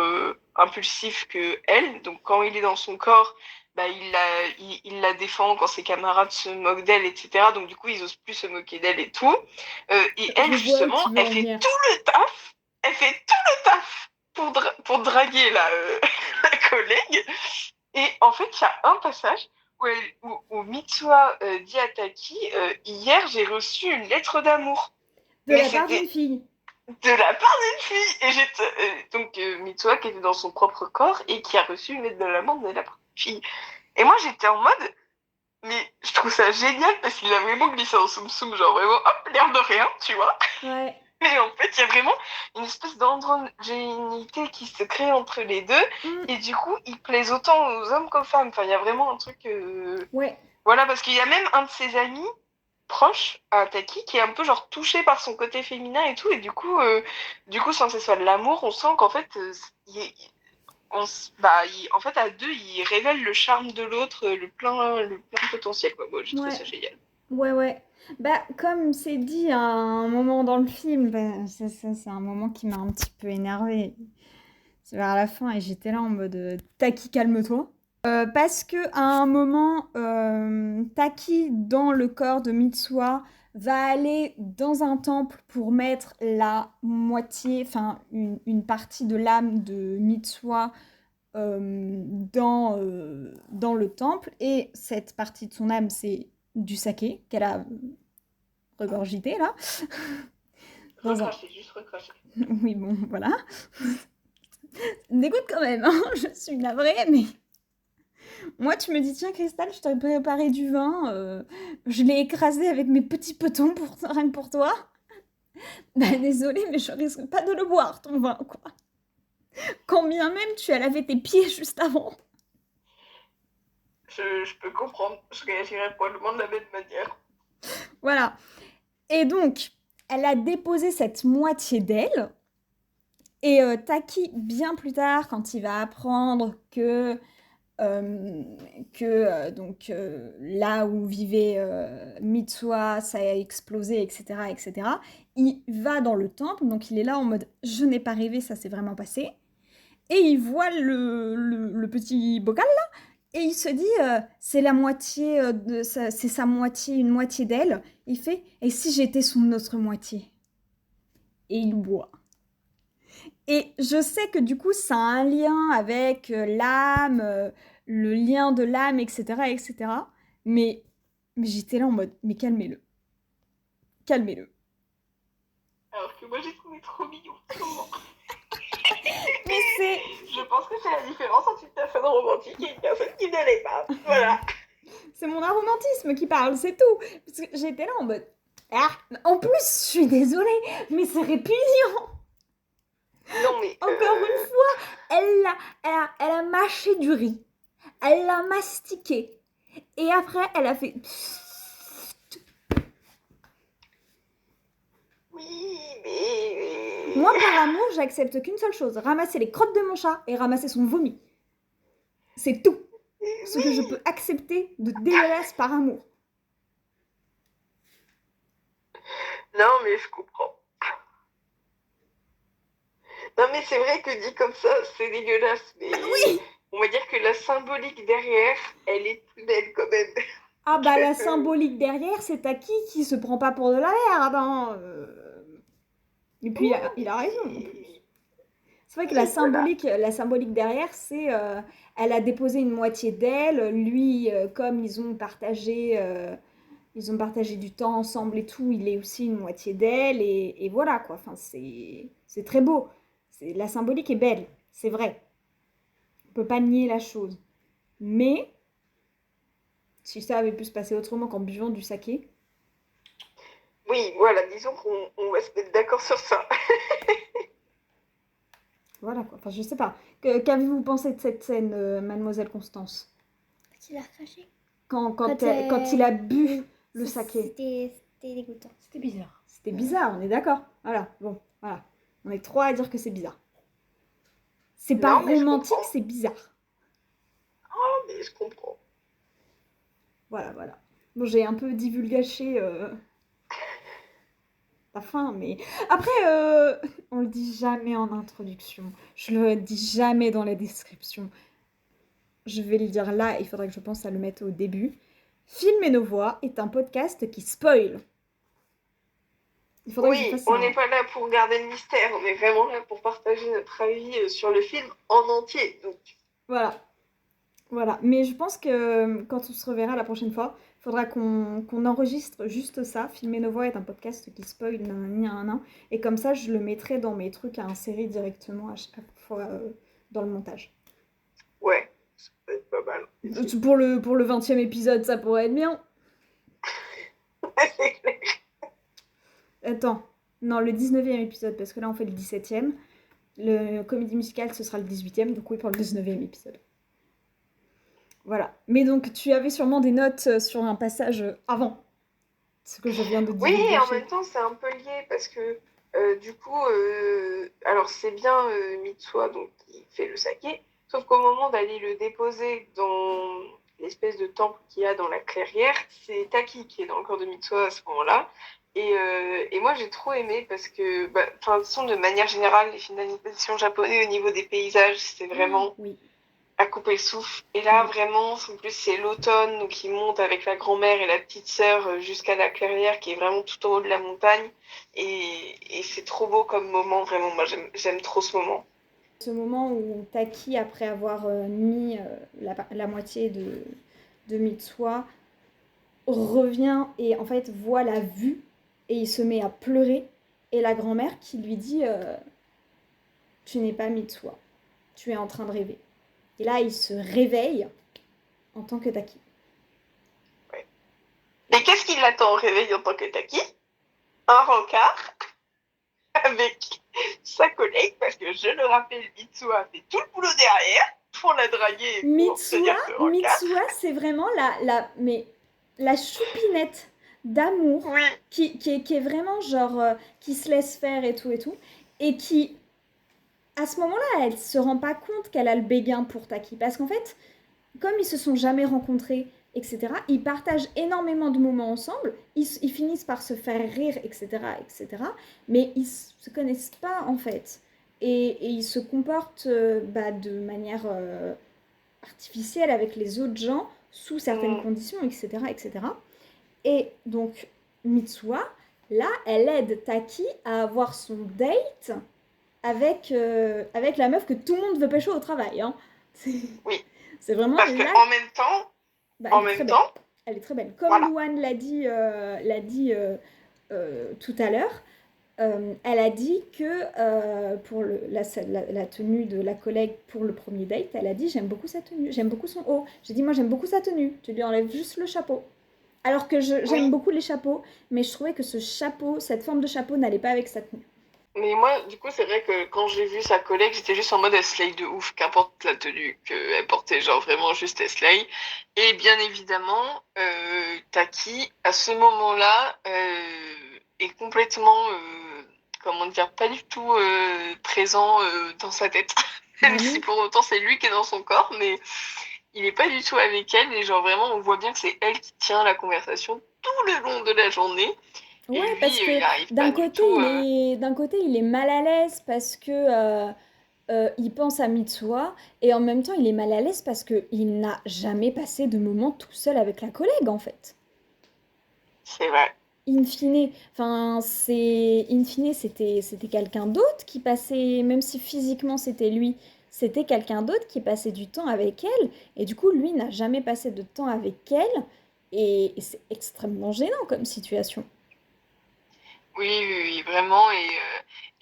impulsif que elle. Donc quand il est dans son corps, bah, il la défend quand ses camarades se moquent d'elle, etc. Donc du coup, ils osent plus se moquer d'elle et tout. Et elle, Je vois où justement, tu veux elle en fait venir. tout le taf. Elle fait tout le taf pour draguer la collègue. Et en fait, il y a un passage où Mitsuha dit à Taki, hier, j'ai reçu une lettre d'amour. De Mais la part d'une c'était fille. de la part d'une fille. Et donc Mitsuha qui était dans son propre corps et qui a reçu une lettre de l'amour de la part d'une fille. Et moi, j'étais en mode, mais je trouve ça génial parce qu'il a vraiment glissé en soum-soum, genre vraiment, hop, l'air de rien, tu vois. Ouais. Et en fait, il y a vraiment une espèce d'androgénité qui se crée entre les deux. Mm. Et du coup, ils plaisent autant aux hommes qu'aux femmes. Enfin, il y a vraiment un truc... Ouais. Voilà, parce qu'il y a même un de ses amis proches à Taki qui est un peu genre touché par son côté féminin et tout. Et du coup sans que ce soit de l'amour, on sent qu'en fait, en fait, à deux, ils révèlent le charme de l'autre, le plein potentiel, quoi. Moi, j'ai trouvé Ouais. ça génial. Ouais, ouais. Bah, comme c'est dit à un moment dans le film, bah, ça, c'est un moment qui m'a un petit peu énervée. C'est vers la fin et j'étais là en mode Taki, calme-toi. Parce que à un moment, Taki, dans le corps de Mitsuha, va aller dans un temple pour mettre la moitié, enfin une partie de l'âme de Mitsuha dans le temple. Et cette partie de son âme, c'est du saké qu'elle a regurgité là. Dans un... Recracher, juste recracher. Oui, bon, voilà. Dégoûte quand même, hein. Je suis navrée, mais moi, tu me dis, tiens, Cristal, je t'ai préparé du vin, je l'ai écrasé avec mes petits petons rien que pour toi. Bah, désolée, mais je risque pas de le boire, ton vin, quoi. Quand bien même tu as lavé tes pieds juste avant. Je peux comprendre. Je réagirais probablement de la même manière. Voilà. Et donc, elle a déposé cette moitié d'elle. Et Taki, bien plus tard, quand il va apprendre là où vivait Mitsuha, ça a explosé, etc., etc. Il va dans le temple, donc il est là en mode je n'ai pas rêvé, ça s'est vraiment passé. Et il voit le petit bocal là, et il se dit c'est la moitié c'est sa moitié, une moitié d'elle. Il fait et si j'étais son autre moitié? Et il boit. Et je sais que du coup, ça a un lien avec l'âme, le lien de l'âme, etc., etc. Mais j'étais là en mode, mais calmez-le. Calmez-le. Alors que moi, j'ai trouvé trop mignon. Mais c'est... Je pense que c'est la différence entre une personne romantique et une personne qui ne l'est pas. Voilà. C'est mon aromantisme qui parle, c'est tout. Parce que j'étais là en mode... Ah, en plus, je suis désolée, mais c'est répugnant. Non, mais. Encore une fois, elle a mâché du riz. Elle l'a mastiqué. Et après, elle a fait... Oui, mais. Moi, par amour, j'accepte qu'une seule chose, ramasser les crottes de mon chat et ramasser son vomi. C'est tout ce que je peux accepter de dégueulasse par amour. Non, mais je comprends. Non, mais c'est vrai que dit comme ça, c'est dégueulasse. Mais Oui. on va dire que la symbolique derrière, elle est plus belle quand même. Ah bah la symbolique derrière, c'est Taki qui se prend pas pour de la merde. Hein. Et puis il a raison en plus. C'est vrai que la symbolique derrière, c'est elle a déposé une moitié d'elle. Lui, comme ils ont partagé du temps ensemble et tout, il est aussi une moitié d'elle et voilà quoi. Enfin, c'est très beau. La symbolique est belle, c'est vrai. On peut pas nier la chose. Mais si ça avait pu se passer autrement qu'en buvant du saké. Oui, voilà, disons qu'on va se mettre d'accord sur ça. Voilà quoi. Enfin, je sais pas. Qu'avez-vous pensé de cette scène, Mademoiselle Constance? Quand il a craché. Quand il a bu Oui, le saké. C'était dégoûtant. C'était bizarre. C'était bizarre, on est d'accord. Voilà, bon, voilà. On est trois à dire que c'est bizarre. C'est pas Non, mais je romantique, comprends. c'est bizarre. Ah, mais je comprends. Voilà, voilà. Bon, j'ai un peu divulgaché la fin, mais... Après, on le dit jamais en introduction. Je le dis jamais dans la description. Je vais le dire là, il faudrait que je pense à le mettre au début. Film et nos voix est un podcast qui spoil. Il faudrait que je Oui, fasse on un... n'est pas là pour garder le mystère, on est vraiment là pour partager notre avis sur le film en entier. Donc, Voilà. Voilà, mais je pense que quand on se reverra la prochaine fois, il faudra qu'on enregistre juste ça. Filmer nos voix est un podcast qui spoil nan. Et comme ça, je le mettrai dans mes trucs à insérer directement à chaque fois dans le montage. ouais, ça peut être pas mal. Pour le 20e épisode, ça pourrait être bien. C'est clair. Attends, non, le 19e épisode, parce que là on fait le 17e. Le comédie musicale, ce sera le 18e, donc oui, pour le 19e épisode. Voilà. Mais donc, tu avais sûrement des notes sur un passage avant ce que je viens de Oui, et en divulgacher. même temps, c'est un peu lié parce que du coup, alors c'est bien Mitsuha donc, qui fait le saké, sauf qu'au moment d'aller le déposer dans l'espèce de temple qu'il y a dans la clairière, c'est Taki qui est dans le corps de Mitsuha à ce moment-là. Et moi, j'ai trop aimé parce que, bah, de toute façon, de manière générale, les films d'animation japonais au niveau des paysages, c'est vraiment Oui. à couper le souffle. Et là, Oui. vraiment, en plus, c'est l'automne, donc il monte avec la grand-mère et la petite sœur jusqu'à la clairière qui est vraiment tout en haut de la montagne. Et c'est trop beau comme moment, vraiment. Moi, j'aime trop ce moment. Ce moment où Taki, après avoir mis la moitié de Mitsuha, revient et en fait voit la vue et il se met à pleurer. Et la grand-mère qui lui dit tu n'es pas Mitsuha, tu es en train de rêver. Et là, il se réveille en tant que Taki. Ouais. Et qu'est-ce qui l'attend au réveil en tant que Taki? Un rencard avec sa collègue, parce que je le rappelle, Mitsuha fait tout le boulot derrière pour la draguer et pour obtenir ce rencard. Mitsuha, c'est vraiment la choupinette d'amour Oui, qui est vraiment genre qui se laisse faire et tout et qui à ce moment-là elle se rend pas compte qu'elle a le béguin pour Taki parce qu'en fait comme ils se sont jamais rencontrés etc ils partagent énormément de moments ensemble ils finissent par se faire rire etc mais ils se connaissent pas en fait et ils se comportent de manière artificielle avec les autres gens sous certaines conditions, etc. Et donc, Mitsuha, là, elle aide Taki à avoir son date avec la meuf que tout le monde veut pécho au travail. Hein. oui. C'est vraiment Parce là. qu'en même temps, Elle est très belle. Elle est très belle. Comme voilà. Louane l'a dit tout à l'heure, elle a dit que pour la tenue de la collègue pour le premier date, elle a dit j'aime beaucoup sa tenue, j'aime beaucoup son haut. J'ai dit moi j'aime beaucoup sa tenue, tu lui enlèves juste le chapeau. Alors que j'aime beaucoup les chapeaux, mais je trouvais que ce chapeau, cette forme de chapeau n'allait pas avec sa tenue. Mais moi, du coup, c'est vrai que quand j'ai vu sa collègue, j'étais juste en mode elle slay de ouf, qu'importe la tenue qu'elle portait, genre vraiment juste elle slay. Et bien évidemment, Taki, à ce moment-là, est complètement, comment dire, pas du tout présent dans sa tête. Même si pour autant c'est lui qui est dans son corps, mais il est pas du tout avec elle. Et genre vraiment, on voit bien que c'est elle qui tient la conversation tout le long de la journée. Ouais, et lui, parce que il arrive d'un pas du côté, tout. d'un côté, il est mal à l'aise parce que il pense à Mitsuha et en même temps, il est mal à l'aise parce qu'il n'a jamais passé de moment tout seul avec la collègue en fait. C'est vrai. In fine, c'était quelqu'un d'autre qui passait, même si physiquement c'était lui, c'était quelqu'un d'autre qui passait du temps avec elle et du coup, lui n'a jamais passé de temps avec elle et c'est extrêmement gênant comme situation. Oui, oui, oui, vraiment.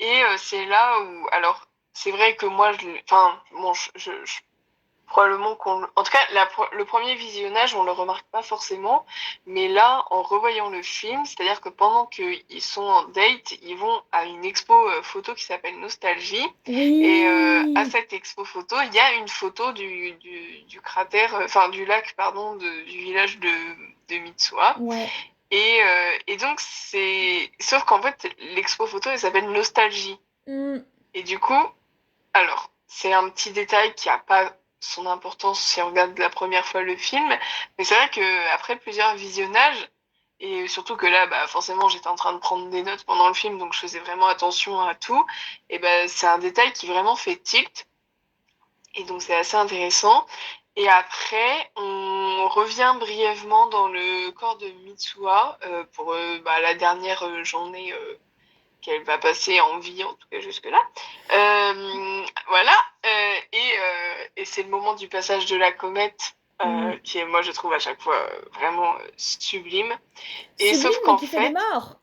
Et c'est là où. Alors, c'est vrai que moi, enfin, bon, probablement en tout cas, le premier visionnage, on le remarque pas forcément, mais là, en revoyant le film, c'est-à-dire que pendant qu'ils sont en date, ils vont à une expo photo qui s'appelle Nostalgie, et à Oui. cette expo photo, il y a une photo du cratère, enfin du lac, pardon, du village de Mitsuha. Ouais. Et donc, sauf qu'en fait, l'expo photo, elle s'appelle Nostalgie. Mm. Et du coup, alors, c'est un petit détail qui a pas son importance si on regarde la première fois le film, mais c'est vrai que après plusieurs visionnages, et surtout que là, bah, forcément, j'étais en train de prendre des notes pendant le film, donc je faisais vraiment attention à tout, et ben c'est un détail qui vraiment fait tilt, et donc c'est assez intéressant. Et après, on revient brièvement dans le corps de Mitsuha pour bah, la dernière journée qu'elle va passer en vie, en tout cas jusque-là. Voilà. Et c'est le moment du passage de la comète, Mm. qui est, moi, je trouve à chaque fois vraiment sublime. Et Sublime, sauf mais qu'en qui fait des fait, morts.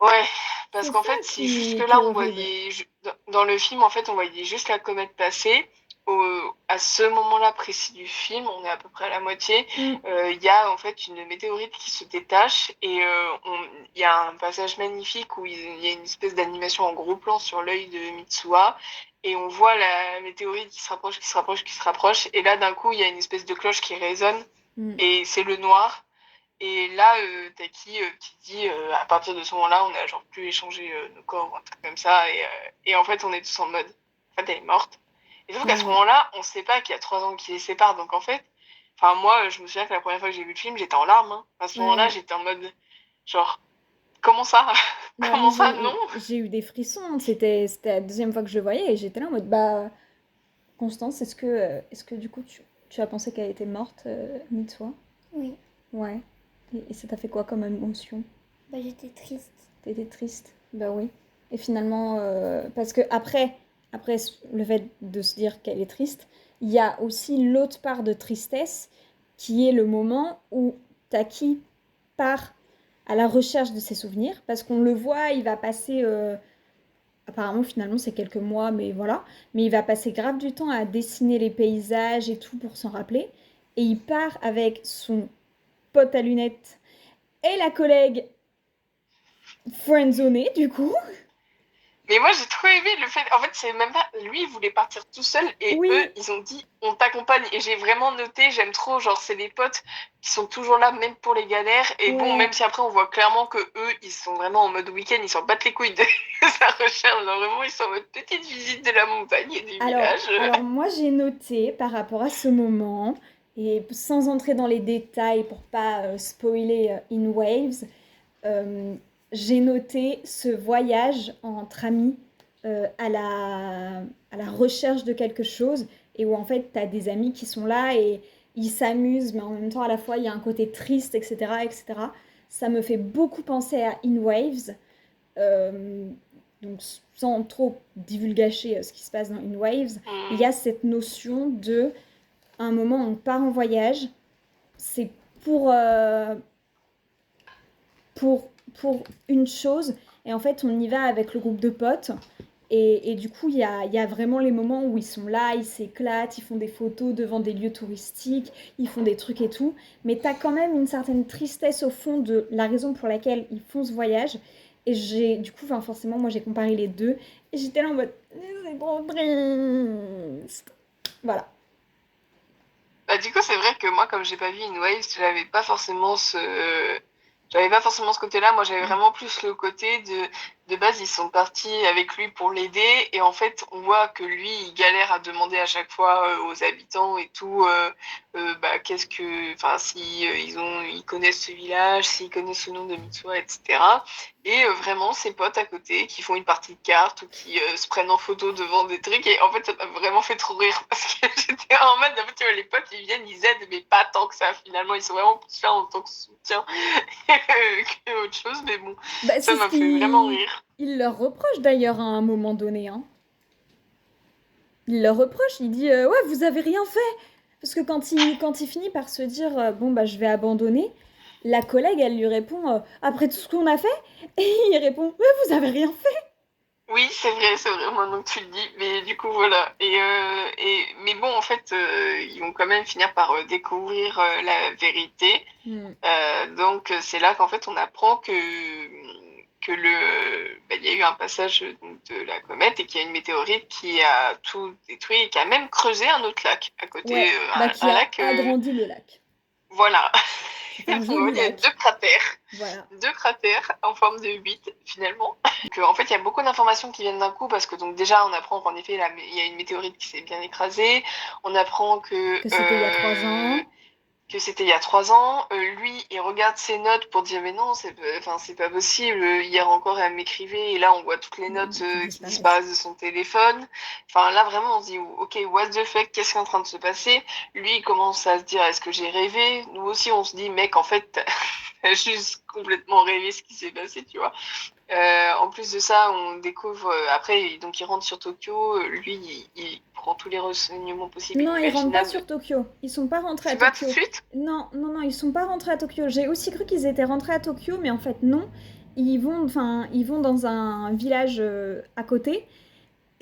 ouais, parce C'est qu'en ça fait, si qui est jusque-là, on horrible. voyait, dans le film, en fait, on voyait juste la comète passer. À ce moment-là précis du film, on est à peu près à la moitié, Mm. il y a en fait une météorite qui se détache et il y a un passage magnifique où il y a une espèce d'animation en gros plan sur l'œil de Mitsuha et on voit la météorite qui se rapproche, qui se rapproche, qui se rapproche et là d'un coup il y a une espèce de cloche qui résonne Mm. et c'est le noir. Et là, Taki qui dit, à partir de ce moment-là, on n'a genre plus échangé nos corps ou un truc comme ça. Et en fait, on est tous en mode, en fait, elle est morte. Et sauf qu'à ce Ouais. moment-là, on sait pas qu'il y a 3 ans qui les séparent. Donc en fait, enfin moi, je me souviens que la première fois que j'ai vu le film, j'étais en larmes. Hein. À ce moment-là, Ouais. j'étais en mode, genre, comment ça? Non, mais Comment ça? Non? j'ai eu des frissons. C'était la deuxième fois que je le voyais et j'étais là en mode, bah, Constance, est-ce que du coup tu as pensé qu'elle était morte, Mitsuha? Oui, Ouais. Et ça t'a fait quoi comme émotion? bah j'étais triste. T'étais triste? Bah oui. Et finalement, parce que après le fait de se dire qu'elle est triste, il y a aussi l'autre part de tristesse qui est le moment où Taki part à la recherche de ses souvenirs, parce qu'on le voit, il va passer, apparemment finalement c'est quelques mois, mais voilà, mais il va passer grave du temps à dessiner les paysages et tout pour s'en rappeler, et il part avec son pote à lunettes et la collègue friendzonée du coup. Mais moi, j'ai trop aimé le fait. En fait, c'est même pas. Lui, il voulait partir tout seul et eux, Oui, ils ont dit on t'accompagne. Et j'ai vraiment noté, j'aime trop. Genre, c'est des potes qui sont toujours là, même pour les galères. Et bon, même ouais. si après, on voit clairement que eux, ils sont vraiment en mode week-end, ils s'en battent les couilles de sa recherche. Genre, vraiment, ils sont en mode petite visite de la montagne et du village. Alors moi j'ai noté par rapport à ce moment, et sans entrer dans les détails pour pas spoiler In Waves, euh, j'ai noté ce voyage entre amis à la recherche de quelque chose, et où en fait tu as des amis qui sont là et ils s'amusent, mais en même temps à la fois il y a un côté triste, etc., etc. Ça me fait beaucoup penser à In Waves. Euh, donc sans trop divulgacher ce qui se passe dans In Waves, il y Hmm. a cette notion de, à un moment on part en voyage, c'est pour, euh, pour, pour une chose, et en fait on y va avec le groupe de potes, et du coup il y a vraiment les moments où ils sont là, ils s'éclatent, ils font des photos devant des lieux touristiques, ils font des trucs et tout, mais t'as quand même une certaine tristesse au fond de la raison pour laquelle ils font ce voyage, et j'ai, du coup, forcément, moi j'ai comparé les deux, et j'étais là en mode, c'est trop triste. Voilà. Bah, du coup, c'est vrai que moi, comme j'ai pas vu In Waves, j'avais pas forcément ce côté-là. Moi, j'avais vraiment plus le côté de base, ils sont partis avec lui pour l'aider. Et en fait, on voit que lui, il galère à demander à chaque fois aux habitants et tout, bah, enfin, si ils connaissent ce village, s'ils connaissent le nom de Mitsuha, etc. Et vraiment, ses potes à côté qui font une partie de cartes ou qui se prennent en photo devant des trucs. Et en fait, ça m'a vraiment fait trop rire parce que j'étais en mode, en fait, tu vois, les potes, ils viennent, ils aident, mais pas tant que ça finalement. Ils sont vraiment plus là en tant que soutien que autre chose. Mais bon, Bah, ça c'est ce m'a fait vraiment qui... rire. Il leur reproche d'ailleurs à un moment donné. Hein. Il leur reproche, il dit ouais, vous avez rien fait. Parce que quand il finit par se dire bon, bah, je vais abandonner, la collègue, elle lui répond après tout ce qu'on a fait. Et il répond ouais, vous avez rien fait. Oui, c'est vrai, maintenant que tu le dis. Mais du coup, voilà. Mais bon, en fait, ils vont quand même finir par découvrir la vérité. Hmm. Donc, c'est là qu'en fait, on apprend il y a eu un passage donc, de la comète et qu'il y a une météorite qui a tout détruit et qui a même creusé un autre lac à côté, Ouais, bah qui un a lac, agrandi le lac. voilà. Ça fait un Donc, en joli fait, il y a lac. Voilà. deux cratères en forme de 8 finalement. Donc, en fait, il y a beaucoup d'informations qui viennent d'un coup parce que donc déjà, on apprend qu'en effet, il y a une météorite qui s'est bien écrasée. On apprend Que c'était il y a 3 ans. que c'était il y a 3 ans. Lui, il regarde ses notes pour dire mais non, c'est pas possible. Hier encore, elle m'écrivait et là, on voit toutes les notes Qui qui disparaissent. disparaissent de son téléphone. Enfin, là, vraiment, on se dit ok, what the fuck, qu'est-ce qui est en train de se passer? Lui, il commence à se dire est-ce que j'ai rêvé? Nous aussi, on se dit mec, en fait, t'as juste complètement rêvé ce qui s'est passé, tu vois. En plus de ça, on découvre après, donc il rentre sur Tokyo. Lui, il prend tous les renseignements possibles et Non, ils rentrent pas inimaginables. sur Tokyo. Ils sont pas rentrés à C'est pas tout de Tokyo. suite? Non, non, non, ils sont pas rentrés à Tokyo. J'ai aussi cru qu'ils étaient rentrés à Tokyo, mais en fait non. Ils vont dans un village à côté.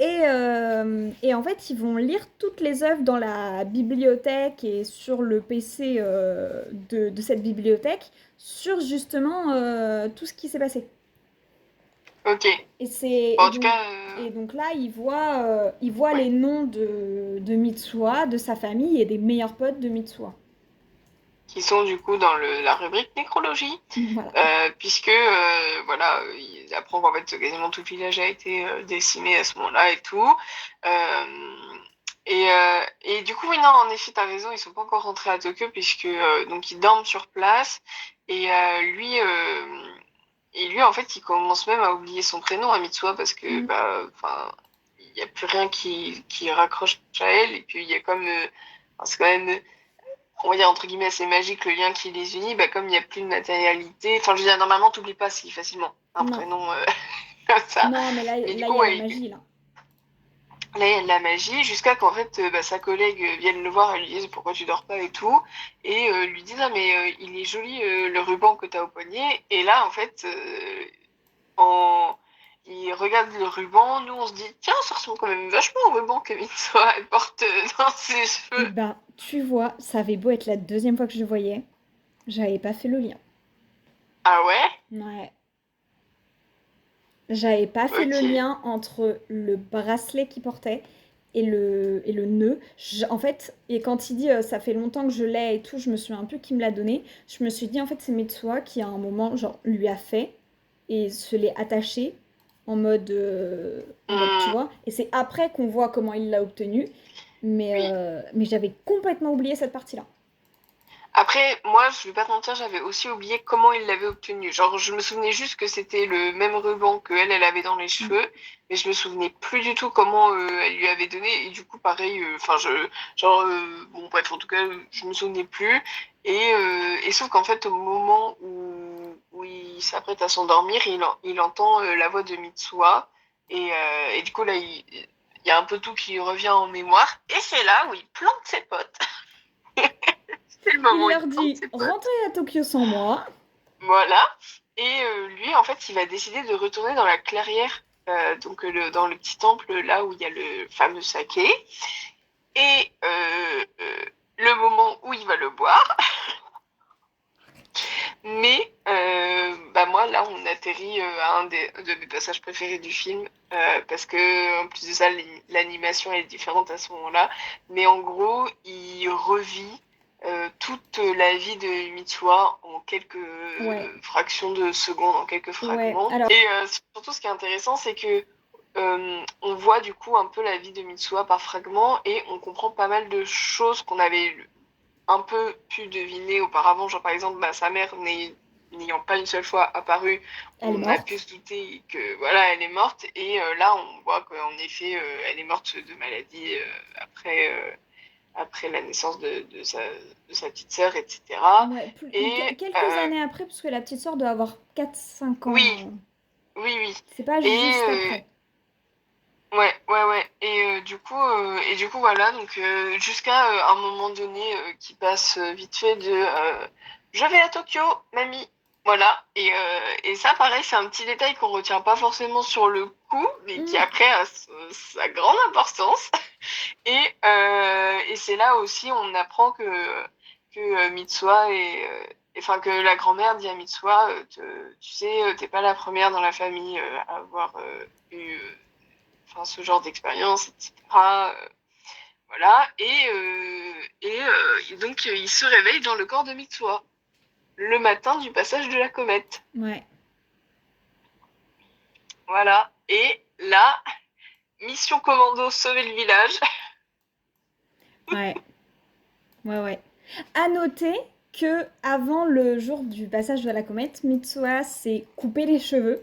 Et en fait, ils vont lire toutes les œuvres dans la bibliothèque et sur le PC de cette bibliothèque sur justement tout ce qui s'est passé. Ok. Et, c'est, Bon, et, en tout donc, cas, et donc là, il voit ouais. les noms de Mitsuha, de sa famille et des meilleurs potes de Mitsuha. Qui sont du coup dans la rubrique nécrologie, Voilà. puisque voilà, il apprend qu'en fait quasiment tout le village a été décimé à ce moment-là et tout. Et du coup, oui, non, en effet, t'as raison, ils sont pas encore rentrés à Tokyo puisque donc ils dorment sur place et lui, en fait, il commence même à oublier son prénom à Mitsuha parce que Mm. bah, enfin, il y a plus rien qui raccroche à elle et puis il y a comme enfin, c'est quand même on va dire entre guillemets assez magique le lien qui les unit, bah, comme il n'y a plus de matérialité, enfin je veux dire normalement t'oublies pas si facilement un Non. prénom comme ça, Non, mais mais du il coup y a la ouais, magie, là. là il y a de la magie jusqu'à qu'en fait bah, sa collègue vienne le voir et lui dise pourquoi tu dors pas et tout, et lui dise ah mais il est joli le ruban que t'as au poignet, et là en fait en... il regarde le ruban, nous on se dit tiens ça ressemble quand même vachement au ruban que Mitsuha elle porte dans ses Et cheveux. ben, tu vois, ça avait beau être la deuxième fois que je le voyais, j'avais pas fait le lien. Ah ouais? Ouais. J'avais pas fait le Ok. lien entre le bracelet qu'il portait et le nœud. En fait, et quand il dit ça fait longtemps que je l'ai et tout, je me souviens un peu qui me l'a donné. Je me suis dit en fait c'est Mitsuha qui à un moment genre lui a fait et se l'est attaché en mode tu Hmm, vois. Et c'est après qu'on voit comment il l'a obtenu. oui. Mais j'avais complètement oublié cette partie-là. Après, moi, je vais pas te mentir, j'avais aussi oublié comment il l'avait obtenu. Genre, je me souvenais juste que c'était le même ruban que elle avait dans les Mm. cheveux, mais je me souvenais plus du tout comment elle lui avait donné. Et du coup, pareil, enfin, bon, bref, en tout cas, je me souvenais plus. Et sauf qu'en fait, au moment où il s'apprête à s'endormir, il entend la voix de Mitsuha. Et du coup, là, il y a un peu tout qui revient en mémoire. Et c'est là où il plante ses potes. C'est le moment Il où leur il plante dit ses potes. rentrez à Tokyo sans moi. Voilà. Et lui, en fait, il va décider de retourner dans la clairière, donc dans le petit temple là où il y a le fameux saké. Et le moment où il va le boire. Mais bah moi, là, on atterrit à un de mes passages préférés du film. Parce que, en plus de ça, l'animation est différente à ce moment-là. Mais en gros, il revit toute la vie de Mitsuha en quelques Ouais, fractions de secondes, en quelques ouais. fragments. Alors, Et surtout, ce qui est intéressant, c'est que on voit du coup un peu la vie de Mitsuha par fragments et on comprend pas mal de choses qu'on avait un peu pu deviner auparavant, genre par exemple bah, sa mère n'ayant pas une seule fois apparu, elle est on a pu morte. se douter que voilà elle est morte et là on voit qu'en effet elle est morte de maladie après la naissance de sa petite sœur, etc. Ouais, Et quelques années après, parce que la petite sœur doit avoir 4 5 ans. oui, oui. C'est pas Et juste après. ouais. Et du coup voilà, donc jusqu'à un moment donné qui passe vite fait de je vais à Tokyo, mamie. Voilà, et ça, pareil, c'est un petit détail qu'on retient pas forcément sur le coup, mais qui Mm. après a sa grande importance. Et c'est là aussi on apprend que Mitsuha enfin que la grand-mère dit à Mitsuha, tu sais, t'es pas la première dans la famille à avoir eu enfin, ce genre d'expérience, etc. Voilà, et donc il se réveille dans le corps de Mitsuha le matin du passage de la comète. Ouais, Voilà. Et là, mission commando, sauver le village. ouais, ouais. À noter que avant le jour du passage de la comète, Mitsuha s'est coupé les cheveux.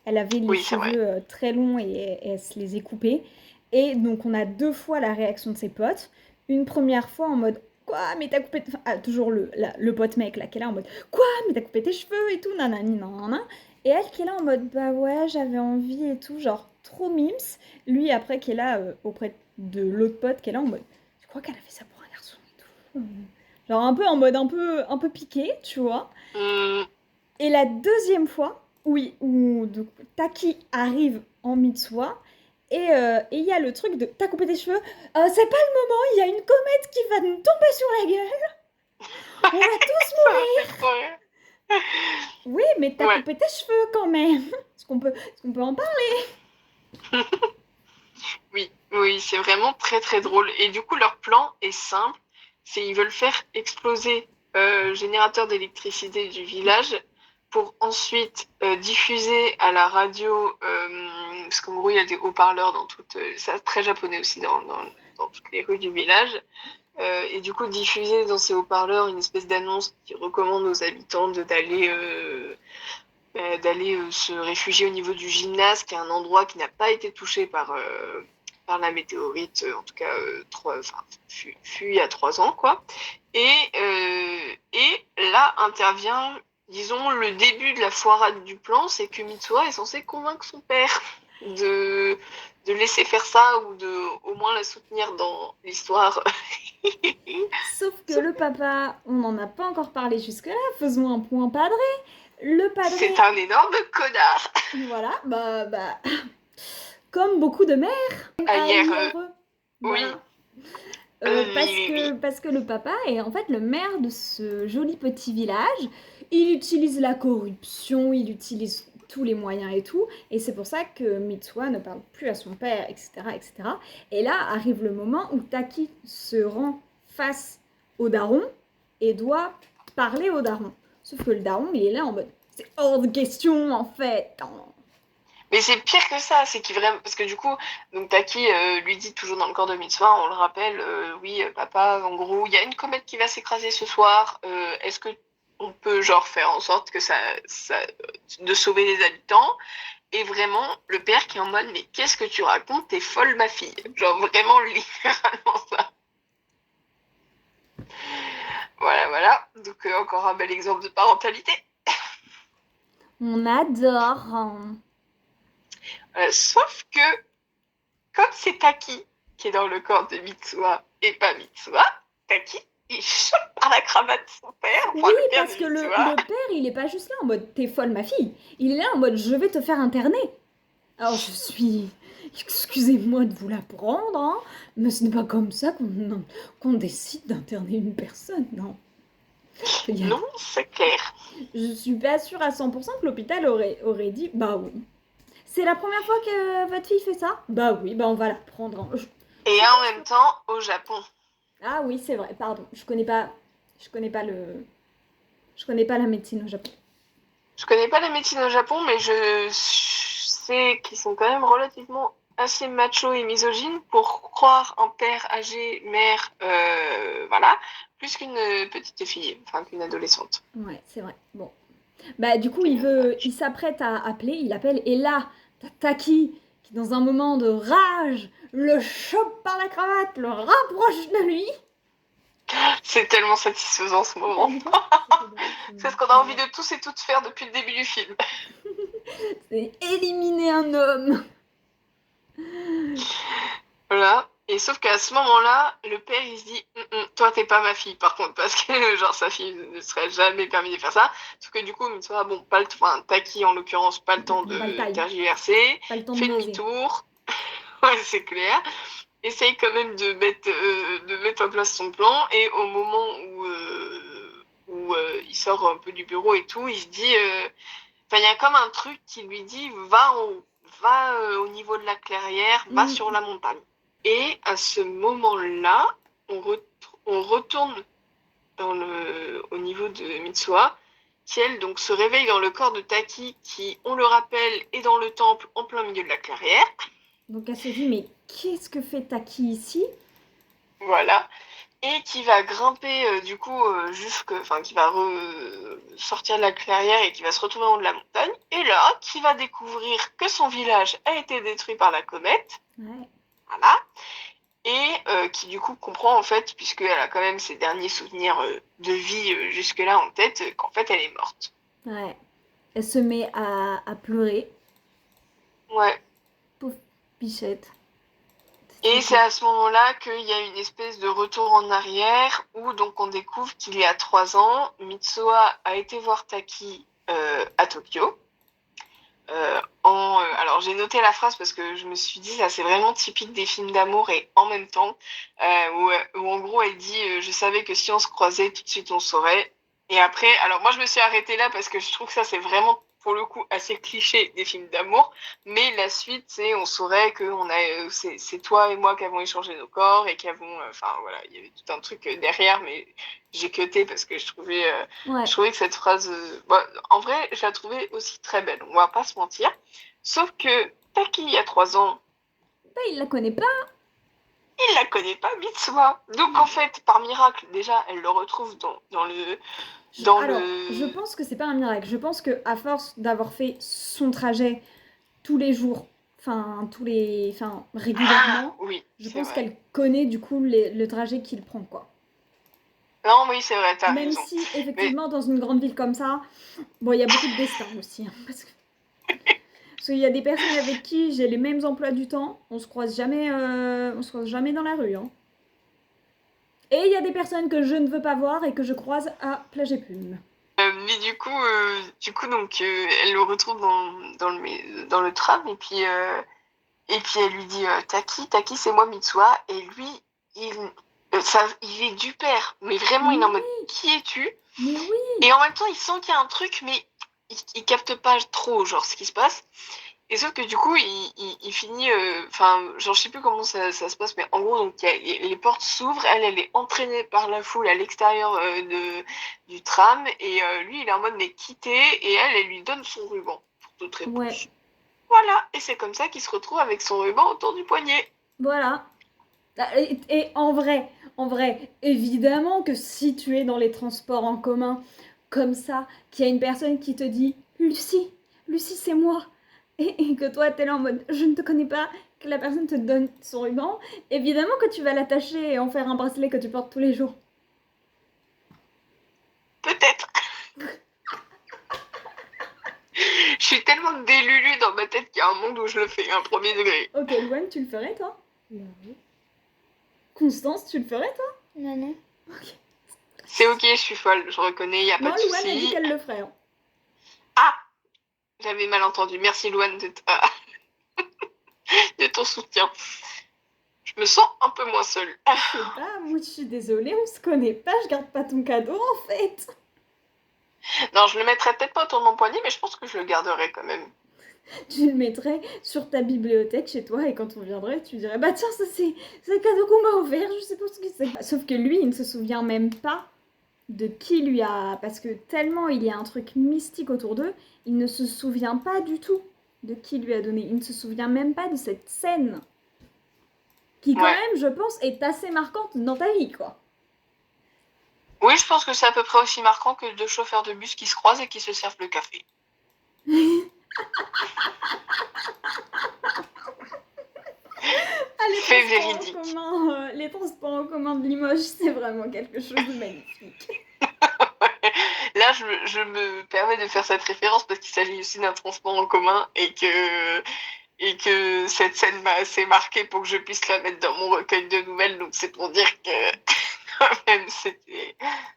Elle avait les Oui, c'est vrai. cheveux très longs et elle se les est coupés. Et donc on a 2 fois la réaction de ses potes. Une première fois en mode quoi, mais t'as coupé. Enfin, toujours le pote mec là qui est là en mode quoi, mais t'as coupé tes cheveux et tout, nanani, nanana. Et elle qui est là en mode bah ouais, j'avais envie et tout, genre trop mims. Lui après qui est là auprès de l'autre pote qui est là en mode je crois qu'elle a fait ça pour un garçon et tout. Genre un peu en mode un peu piqué, tu vois. Hum, Et la deuxième fois, oui, où donc, Taki arrive en Mitsuha, et il y a le truc de t'as coupé tes cheveux, c'est pas le moment, il y a une comète qui va nous tomber sur la gueule, on va tous ça m'a mourir. fait trop rire. Oui, mais t'as Ouais. coupé tes cheveux quand même. Est-ce qu'on peut en parler? Oui, oui, c'est vraiment très très drôle. Et du coup, leur plan est simple, c'est ils veulent faire exploser le générateur d'électricité du village pour ensuite diffuser à la radio, parce qu'en gros, il y a des haut-parleurs dans toutes, c'est très japonais aussi dans toutes les rues du village. Et du coup, diffuser dans ces haut-parleurs une espèce d'annonce qui recommande aux habitants d'aller se réfugier au niveau du gymnase, qui est un endroit qui n'a pas été touché par la météorite, en tout cas fut il y a 3 ans, quoi. Et là intervient, disons, le début de la foirade du plan, c'est que Mitsuha est censé convaincre son père de, de laisser faire ça ou de au moins la soutenir dans l'histoire. Sauf que le papa, on n'en a pas encore parlé jusque-là, faisons un point padré. Le padré, C'est un énorme connard. voilà, bah, comme beaucoup de mères, Hier, AIRE, oui. voilà. Oui, Parce oui, que, oui. parce que le papa est en fait le maire de ce joli petit village. Il utilise la corruption, il utilise tous les moyens et tout. Et c'est pour ça que Mitsuha ne parle plus à son père, etc., etc. Et là arrive le moment où Taki se rend face au daron et doit parler au daron. Sauf que le daron, il est là en mode c'est hors de question en fait. Mais c'est pire que ça, c'est qu'il vraiment parce que du coup, donc Taki lui dit toujours dans le corps de Mitsuha, on le rappelle, oui, papa, en gros, il y a une comète qui va s'écraser ce soir. Est-ce que on peut genre faire en sorte que ça de sauver les habitants? Et vraiment, le père qui est en mode, mais qu'est-ce que tu racontes? T'es folle, ma fille. Genre vraiment littéralement ça. Voilà, voilà. Donc encore un bel exemple de parentalité. On adore. Sauf que comme c'est Taki qui est dans le corps de Mitsuha et pas Mitsuha, Taki, il chope par la cravate son père, enfin Oui, le père de parce que le, Mitsuha. le père, il est pas juste là en mode t'es folle ma fille. Il est là en mode je vais te faire interner. Alors je suis... Excusez-moi de vous l'apprendre, hein, mais ce n'est pas comme ça qu'on décide d'interner une personne, non. Non, c'est clair. Je suis pas sûre à 100% que l'hôpital aurait dit bah oui. C'est la première fois que votre fille fait ça? Bah oui, bah on va la prendre. Hein. Je Et suis pas en même sûre. temps, au Japon. Ah oui, c'est vrai, pardon. Je connais pas la médecine au Japon. Je connais pas la médecine au Japon, mais je sais qu'ils sont quand même relativement assez macho et misogynes pour croire un père âgé, mère, voilà, plus qu'une petite fille, enfin qu'une adolescente. Ouais, c'est vrai. Bon. Bah, du coup, il s'apprête à appeler, il appelle, et là, t'as Taki qui, dans un moment de rage, le chope par la cravate, le rapproche de lui. C'est tellement satisfaisant ce moment. C'est ce qu'on a envie de tous et toutes faire depuis le début du film. C'est éliminer un homme. Voilà. Et sauf qu'à ce moment-là, le père, il se dit, toi, t'es pas ma fille, par contre, parce que, genre, sa fille ne serait jamais permis de faire ça. Sauf que du coup, Mitsuha, bon, pas le enfin, Taki, en l'occurrence, pas le temps de Bataille. tergiverser, Pas le temps de fait niaiser. demi-tour, ouais, c'est clair, essaye quand même de mettre en place son plan, et au moment où il sort un peu du bureau et tout, il se dit, enfin, il y a comme un truc qui lui dit, va au niveau de la clairière, va sur la montagne. Et à ce moment-là, on retourne au niveau de Mitsuha, qui elle donc se réveille dans le corps de Taki, qui, on le rappelle, est dans le temple en plein milieu de la clairière. Donc elle se dit, mais qu'est-ce que fait Taki ici? Voilà. Et qui va grimper du coup enfin qui va sortir de la clairière et qui va se retrouver en haut de la montagne. Et là, qui va découvrir que son village a été détruit par la comète. Ouais. Voilà. Et qui du coup comprend en fait, puisqu'elle a quand même ses derniers souvenirs de vie jusque-là en tête, qu'en fait elle est morte. Ouais. Elle se met à pleurer. Ouais. Pauvre bichette. Et c'est à ce moment-là qu'il y a une espèce de retour en arrière où donc on découvre qu'il y a 3 ans, Mitsuha a été voir Taki à Tokyo. Alors j'ai noté la phrase parce que je me suis dit ça c'est vraiment typique des films d'amour et en même temps où en gros elle dit je savais que si on se croisait tout de suite on saurait. Et après alors moi je me suis arrêtée là parce que je trouve que ça c'est vraiment pour le coup assez cliché des films d'amour, mais la suite c'est on saurait que c'est toi et moi qui avons échangé nos corps et qui avons enfin voilà il y avait tout un truc derrière, mais j'ai cuté parce que je trouvais Ouais. que cette phrase, en vrai, je la trouvais aussi très belle, on va pas se mentir. Sauf que Taki, il y a 3 ans, Bah, il la connaît pas. il la connaît pas, Mitsuha. Donc en fait, par miracle, déjà, elle le retrouve Alors, je pense que c'est pas un miracle. Je pense que à force d'avoir fait son trajet tous les jours, régulièrement, oui, je c'est pense vrai. qu'elle connaît du coup le trajet qu'il prend, quoi. Non, oui, c'est vrai, t'as Même raison. si, Mais effectivement, dans une grande ville comme ça, bon, il y a beaucoup de destin aussi. Parce qu'il y a des personnes avec qui j'ai les mêmes emplois du temps, on se croise jamais dans la rue, hein. Et il y a des personnes que je ne veux pas voir et que je croise à plage et plume. mais du coup donc, elle le retrouve dans le tram et puis elle lui dit Taki, c'est moi Mitsuha. Et lui, il est du père, mais vraiment, il est Mais en mode oui, qui es-tu? mais oui. Et en même temps, il sent qu'il y a un truc, mais il capte pas trop, genre, ce qui se passe. Et sauf que du coup, il finit, enfin, genre, je sais plus comment ça se passe, mais en gros, donc, les portes s'ouvrent, elle est entraînée par la foule à l'extérieur du tram, et lui, il est en mode, mais quittez, et elle lui donne son ruban pour toute réponse. Ouais. Voilà, et c'est comme ça qu'il se retrouve avec son ruban autour du poignet. Voilà. Et en vrai, évidemment que si tu es dans les transports en commun, comme ça, qu'il y a une personne qui te dit Lucie, Lucie, c'est moi. Et que toi, t'es là en mode je ne te connais pas, que la personne te donne son ruban, évidemment que tu vas l'attacher et en faire un bracelet que tu portes tous les jours. Peut-être. Je suis tellement délulue dans ma tête qu'il y a un monde où je le fais, un premier degré. Ok, Louane, tu le ferais, toi? Non. Constance, tu le ferais, toi? Non, non. Ok. C'est ok, je suis folle, je reconnais, il n'y a pas Non, de Louane a dit souci. qu'elle le ferait, hein. Ah, j'avais mal entendu. Merci Louane de ton soutien. Je me sens un peu moins seule. Je sais pas, moi je suis désolée, on se connaît pas, je garde pas ton cadeau en fait. Non, je le mettrais peut-être pas autour de mon poignet, mais je pense que je le garderai quand même. Tu le mettrais sur ta bibliothèque chez toi et quand on viendrait, tu dirais bah tiens, ça c'est le cadeau qu'on m'a offert, je sais pas ce que c'est. Sauf que lui, il ne se souvient même pas de qui lui a. Parce que tellement il y a un truc mystique autour d'eux, il ne se souvient pas du tout de qui lui a donné. Il ne se souvient même pas de cette scène. Qui quand même, je pense, est assez marquante dans ta vie, quoi. Oui, je pense que c'est à peu près aussi marquant que 2 chauffeurs de bus qui se croisent et qui se servent le café. Fait véridique. Les transports en commun de Limoges, c'est vraiment quelque chose de magnifique. Là, je me permets de faire cette référence parce qu'il s'agit aussi d'un transport en commun et que et que cette scène m'a assez marquée pour que je puisse la mettre dans mon recueil de nouvelles. Donc c'est pour dire que quand même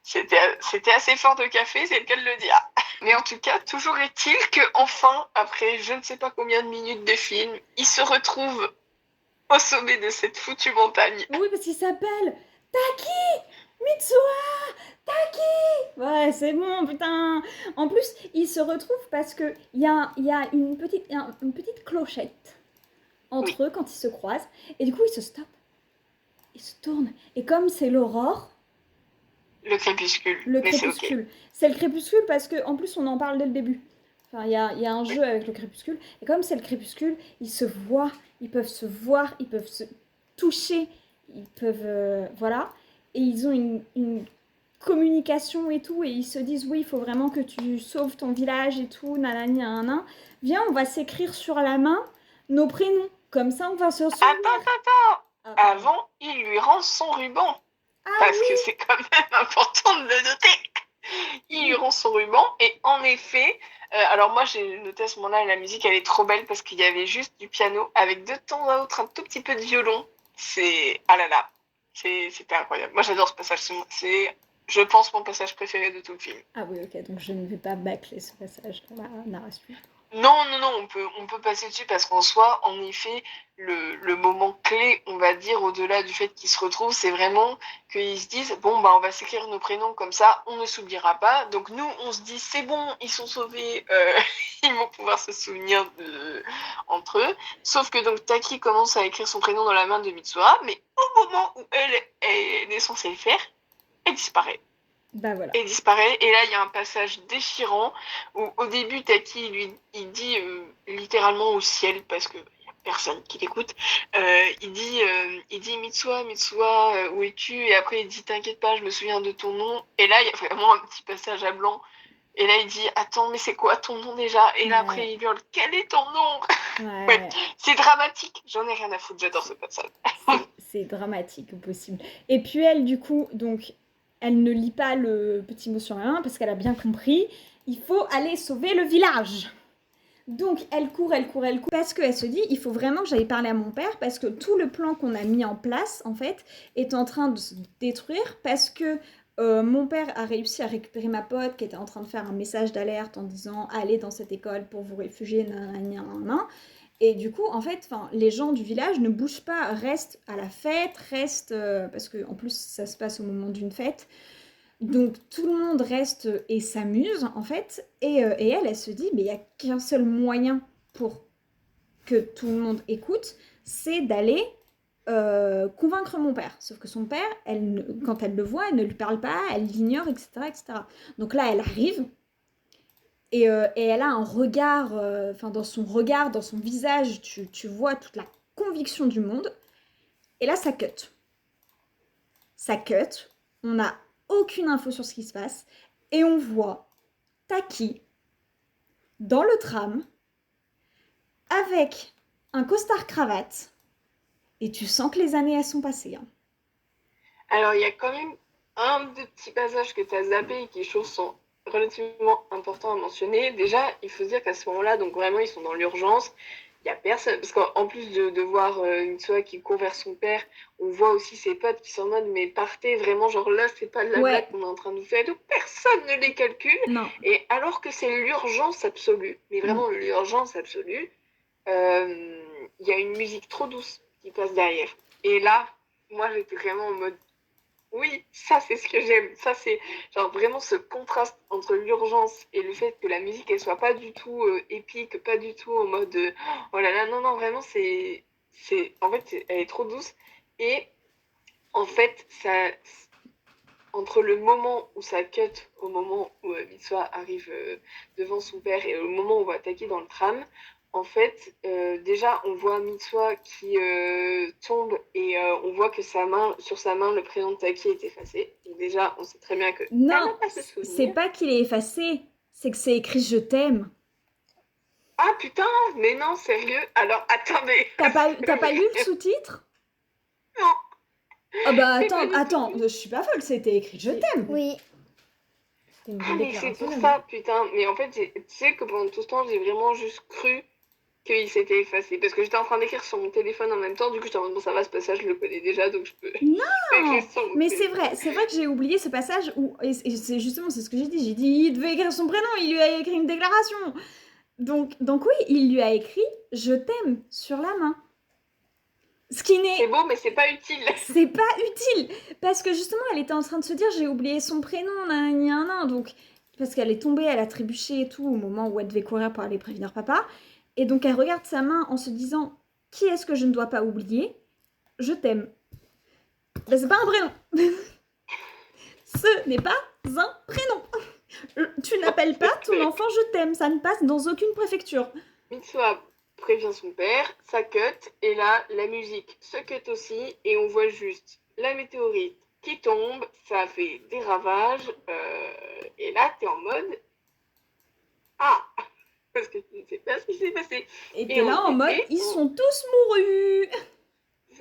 c'était assez fort de café, c'est le cas de le dire. Mais en tout cas, toujours est-il que enfin, après je ne sais pas combien de minutes de film, il se retrouve au sommet de cette foutue montagne. Oui, parce qu'il s'appelle Taki Mitsuha Taki. Ouais, c'est bon, putain. En plus, ils se retrouvent parce que il y a une petite clochette entre Oui. eux quand ils se croisent. Et du coup, ils se stoppent. Ils se tournent. Et comme c'est l'aurore, Le crépuscule. le Mais c'est ok. crépuscule. C'est le crépuscule parce que en plus on en parle dès le début. Enfin, il y a un jeu avec le crépuscule. Et comme c'est le crépuscule, ils se voient, ils peuvent se voir, ils peuvent se toucher, ils peuvent... voilà. Et ils ont une communication et tout. Et ils se disent, oui, il faut vraiment que tu sauves ton village et tout, nanani, nanana. Viens, on va s'écrire sur la main nos prénoms. Comme ça, on va se souvenir. Attends. Ah, pardon. Avant, il lui rend son ruban. Ah Parce oui. que c'est quand même important de le noter. Il lui rend son ruban et en effet, alors moi j'ai noté à ce moment-là, la musique elle est trop belle parce qu'il y avait juste du piano avec de temps à autre un tout petit peu de violon. C'est ah là là, c'était incroyable. Moi j'adore ce passage, c'est je pense mon passage préféré de tout le film. Ah oui, ok, donc je ne vais pas bâcler ce passage dans la narration. Non, on peut passer dessus parce qu'en soi, en effet, le moment clé, on va dire, au-delà du fait qu'ils se retrouvent, c'est vraiment qu'ils se disent, bon, bah, on va s'écrire nos prénoms comme ça, on ne s'oubliera pas. Donc nous, on se dit, c'est bon, ils sont sauvés, ils vont pouvoir se souvenir entre eux. Sauf que donc Taki commence à écrire son prénom dans la main de Mitsura, mais au moment où elle est censée le faire, elle disparaît. Bah voilà. Et disparaît. Et là, il y a un passage déchirant où, au début, Taki, il dit littéralement au ciel, parce que y a personne qui l'écoute. Il dit Mitsuha, où es-tu? Et après, il dit t'inquiète pas, je me souviens de ton nom. Et là, il y a vraiment un petit passage à blanc. Et là, il dit attends, mais c'est quoi ton nom déjà? Et là, après, il hurle quel est ton nom? Ouais. C'est dramatique. J'en ai rien à foutre. J'adore ce passage. C'est dramatique au possible. Et puis elle, du coup, donc, elle ne lit pas le petit mot sur la main parce qu'elle a bien compris. Il faut aller sauver le village. Donc elle court parce qu'elle se dit, il faut vraiment que j'aille parler à mon père parce que tout le plan qu'on a mis en place, en fait, est en train de se détruire parce que mon père a réussi à récupérer ma pote qui était en train de faire un message d'alerte en disant « Allez dans cette école pour vous réfugier, nanana. » Et du coup, en fait, les gens du village ne bougent pas, restent à la fête, restent... parce qu'en plus, ça se passe au moment d'une fête. Donc, tout le monde reste et s'amuse, en fait. Et elle se dit, mais il n'y a qu'un seul moyen pour que tout le monde écoute, c'est d'aller convaincre mon père. Sauf que son père, quand elle le voit, elle ne lui parle pas, elle l'ignore, etc., etc. Donc là, elle arrive... Et elle a un regard, dans son regard, dans son visage, tu vois toute la conviction du monde. Et là, ça cut. Ça cut. On n'a aucune info sur ce qui se passe. Et on voit Taki dans le tram avec un costard cravate. Et tu sens que les années, elles sont passées. Hein. Alors, il y a quand même un des petits passages que tu as zappé et qui, je trouve, sont relativement importants à mentionner. Déjà, il faut se dire qu'à ce moment-là, donc vraiment, ils sont dans l'urgence. Il n'y a personne, parce qu'en plus de voir Mitsuha qui court vers son père, on voit aussi ses potes qui sont en mode, mais partez, vraiment, genre là, c'est pas de la blague qu'on est en train de nous faire. Donc, personne ne les calcule. Non. Et alors que c'est l'urgence absolue, mais vraiment l'urgence absolue, il y a une musique trop douce qui passe derrière. Et là, moi, j'étais vraiment en mode, oui, ça c'est ce que j'aime. Ça c'est genre vraiment ce contraste entre l'urgence et le fait que la musique elle soit pas du tout épique, pas du tout en mode oh là là, non, vraiment en fait elle est trop douce. Et en fait, entre le moment où ça cut, au moment où Mitsuha arrive devant son père et au moment où on va attaquer dans le tram, en fait, déjà, on voit Mitsuha qui tombe et on voit que sur sa main, le prénom de Taki est effacé. Donc déjà, on sait très bien que non, elle n'a pas ce souvenir. C'est pas qu'il est effacé, c'est que c'est écrit « Je t'aime ». Ah putain, mais non, sérieux. Alors, attendez. T'as pas lu le sous-titre? Non. Ah bah attends, je suis pas folle, c'était écrit « Je t'aime ». Oui. Ah mais c'est pour ça, putain. Mais en fait, tu sais que pendant tout ce temps, j'ai vraiment juste cru qu'il s'était effacé. Parce que j'étais en train d'écrire sur mon téléphone en même temps, du coup j'étais en mode, bon ça va, ce passage je le connais déjà, donc je peux écrire sur mon Mais téléphone. c'est vrai que j'ai oublié ce passage où, et c'est justement c'est ce que j'ai dit. J'ai dit il devait écrire son prénom, il lui a écrit une déclaration. Donc oui, il lui a écrit je t'aime sur la main. Ce qui C'est n'est beau, mais c'est pas utile. c'est pas utile parce que justement elle était en train de se dire j'ai oublié son prénom nan, donc parce qu'elle est tombée, elle a trébuché et tout au moment où elle devait courir pour aller prévenir papa et donc elle regarde sa main en se disant qui est-ce que je ne dois pas oublier? Je t'aime. Ben, c'est pas un prénom. Ce n'est pas un prénom. Tu n'appelles pas ton enfant je t'aime, ça ne passe dans aucune préfecture. Mitsuha prévient son père, ça cut, et là, la musique se cut aussi, et on voit juste la météorite qui tombe, ça fait des ravages, et là, t'es en mode ah, parce que tu ne sais pas ce qui s'est passé. Et Et t'es là en mode ils sont tous mourus.